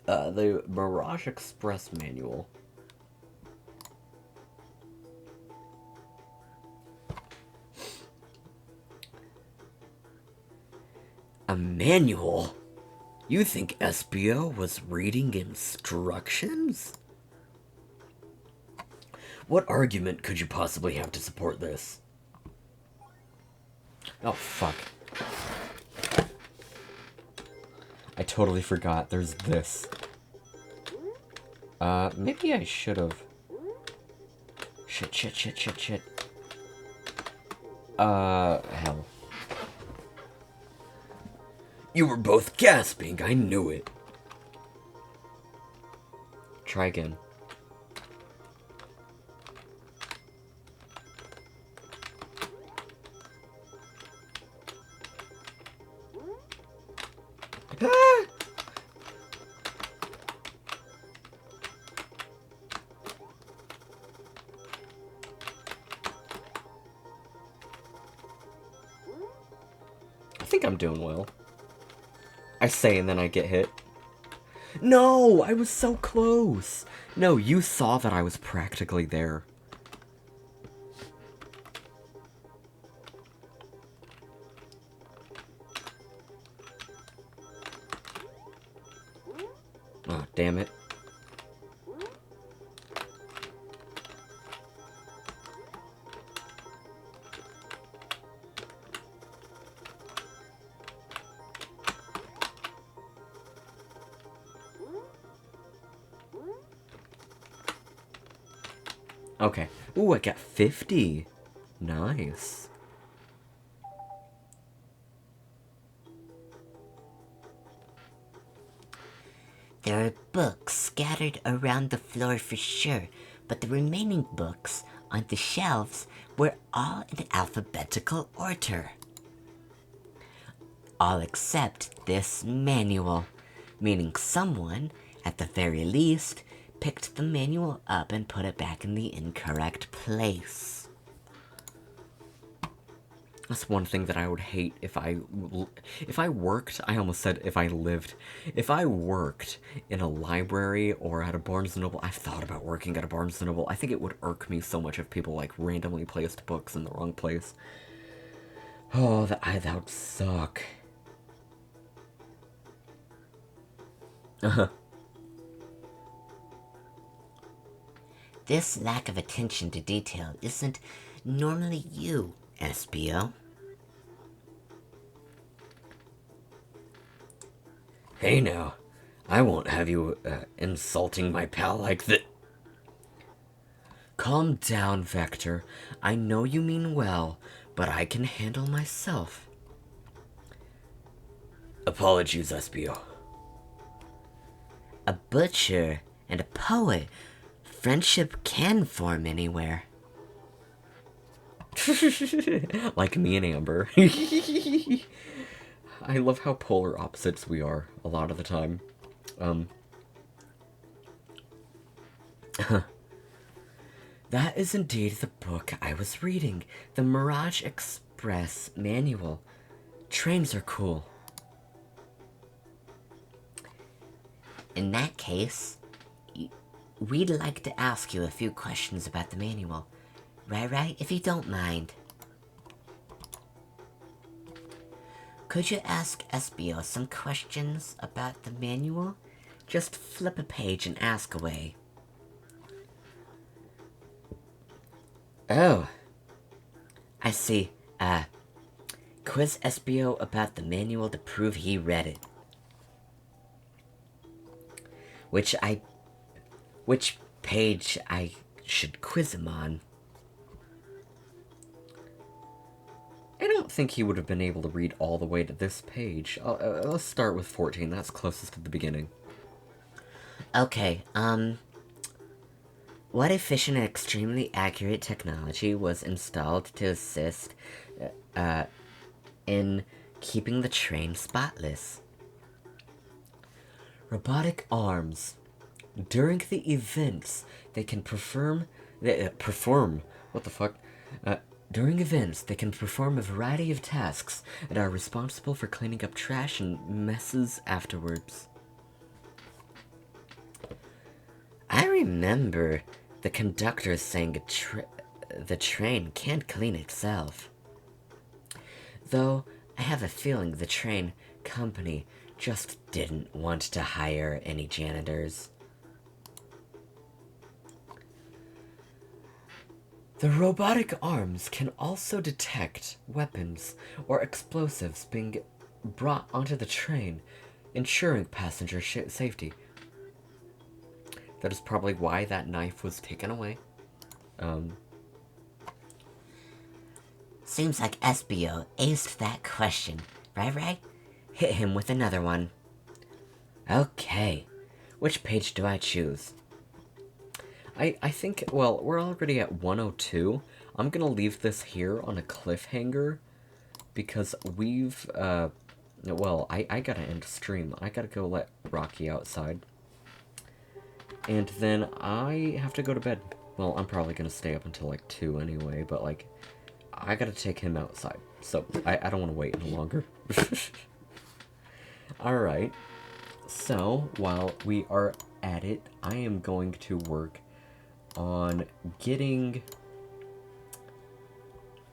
The Mirage Express Manual. manual? You think SBO was reading instructions? What argument could you possibly have to support this? Oh, fuck. I totally forgot there's this. Maybe I should've... Shit. Hell. You were both gasping, I knew it. Try again. I think I'm doing well. I say and then I get hit. No, I was so close. No, you saw that I was practically there. Oh, damn it. Okay. Ooh, I got 50. Nice. There are books scattered around the floor for sure, but the remaining books on the shelves were all in alphabetical order. All except this manual, meaning someone, at the very least, picked the manual up and put it back in the incorrect place. That's one thing that I would hate if I worked, I almost said if I lived. If I worked in a library or at a Barnes & Noble, I've thought about working at a Barnes & Noble. I think it would irk me so much if people, like, randomly placed books in the wrong place. Oh, that would suck. This lack of attention to detail isn't normally you, SBO. Hey now, I won't have you insulting my pal like that. Calm down, Vector. I know you mean well, but I can handle myself. Apologies, SBO. A butcher and a poet. Friendship can form anywhere. Like me and Amber. I love how polar opposites we are a lot of the time. That is indeed the book I was reading. The Mirage Express manual. Trains are cool. In that case, we'd like to ask you a few questions about the manual. Right, if you don't mind. Could you ask SBO some questions about the manual? Just flip a page and ask away. Oh. I see. Quiz SBO about the manual to prove he read it. Which page I should quiz him on? I don't think he would have been able to read all the way to this page. Let's start with 14. That's closest to the beginning. Okay, what efficient and extremely accurate technology was installed to assist in keeping the train spotless? Robotic arms. During the events, they can perform. What the fuck? During events, they can perform a variety of tasks and are responsible for cleaning up trash and messes afterwards. I remember the conductor saying the train can't clean itself. Though, I have a feeling the train company just didn't want to hire any janitors. The robotic arms can also detect weapons or explosives being brought onto the train, ensuring passenger safety. That is probably why that knife was taken away. Seems like SBO aced that question, right? Hit him with another one. Okay, which page do I choose? I think, well, we're already at 102. I'm gonna leave this here on a cliffhanger because we've, well, I gotta end stream. I gotta go let Rocky outside. And then I have to go to bed. Well, I'm probably gonna stay up until like 2 anyway, but like, I gotta take him outside. So, I don't want to wait any longer. Alright, so while we are at it, I am going to work on getting...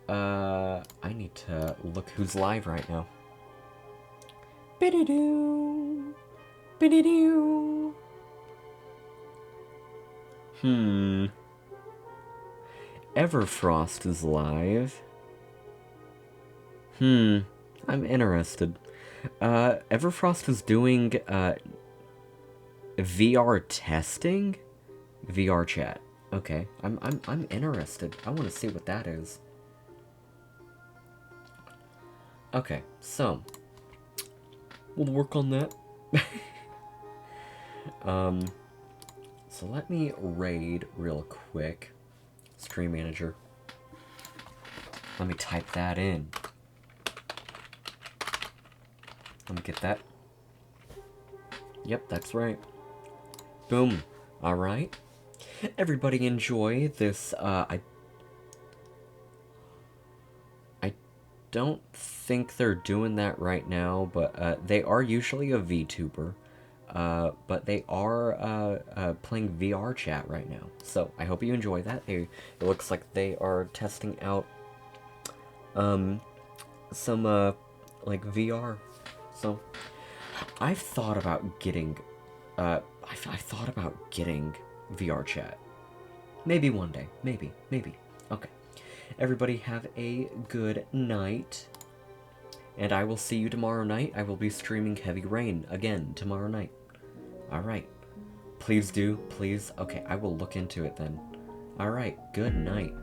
I need to look who's live right now. Bididoo! Bididoo! Everfrost is live. I'm interested. Everfrost is doing, VR testing? VR chat. Okay, I'm interested. I want to see what that is. Okay, so we'll work on that. So let me raid real quick. Stream manager. Let me type that in. Let me get that. Yep, that's right. Boom. Alright. Everybody enjoy this, I don't think they're doing that right now, but, they are usually a VTuber. But they are, playing VR chat right now. So, I hope you enjoy that. It looks like they are testing out, some, like, VR. So, I've thought about getting, I've thought about getting VR chat. Maybe one day. Maybe. Okay. Everybody have a good night. And I will see you tomorrow night. I will be streaming Heavy Rain again tomorrow night. Alright. Please do. Please. Okay, I will look into it then. Alright. Good night.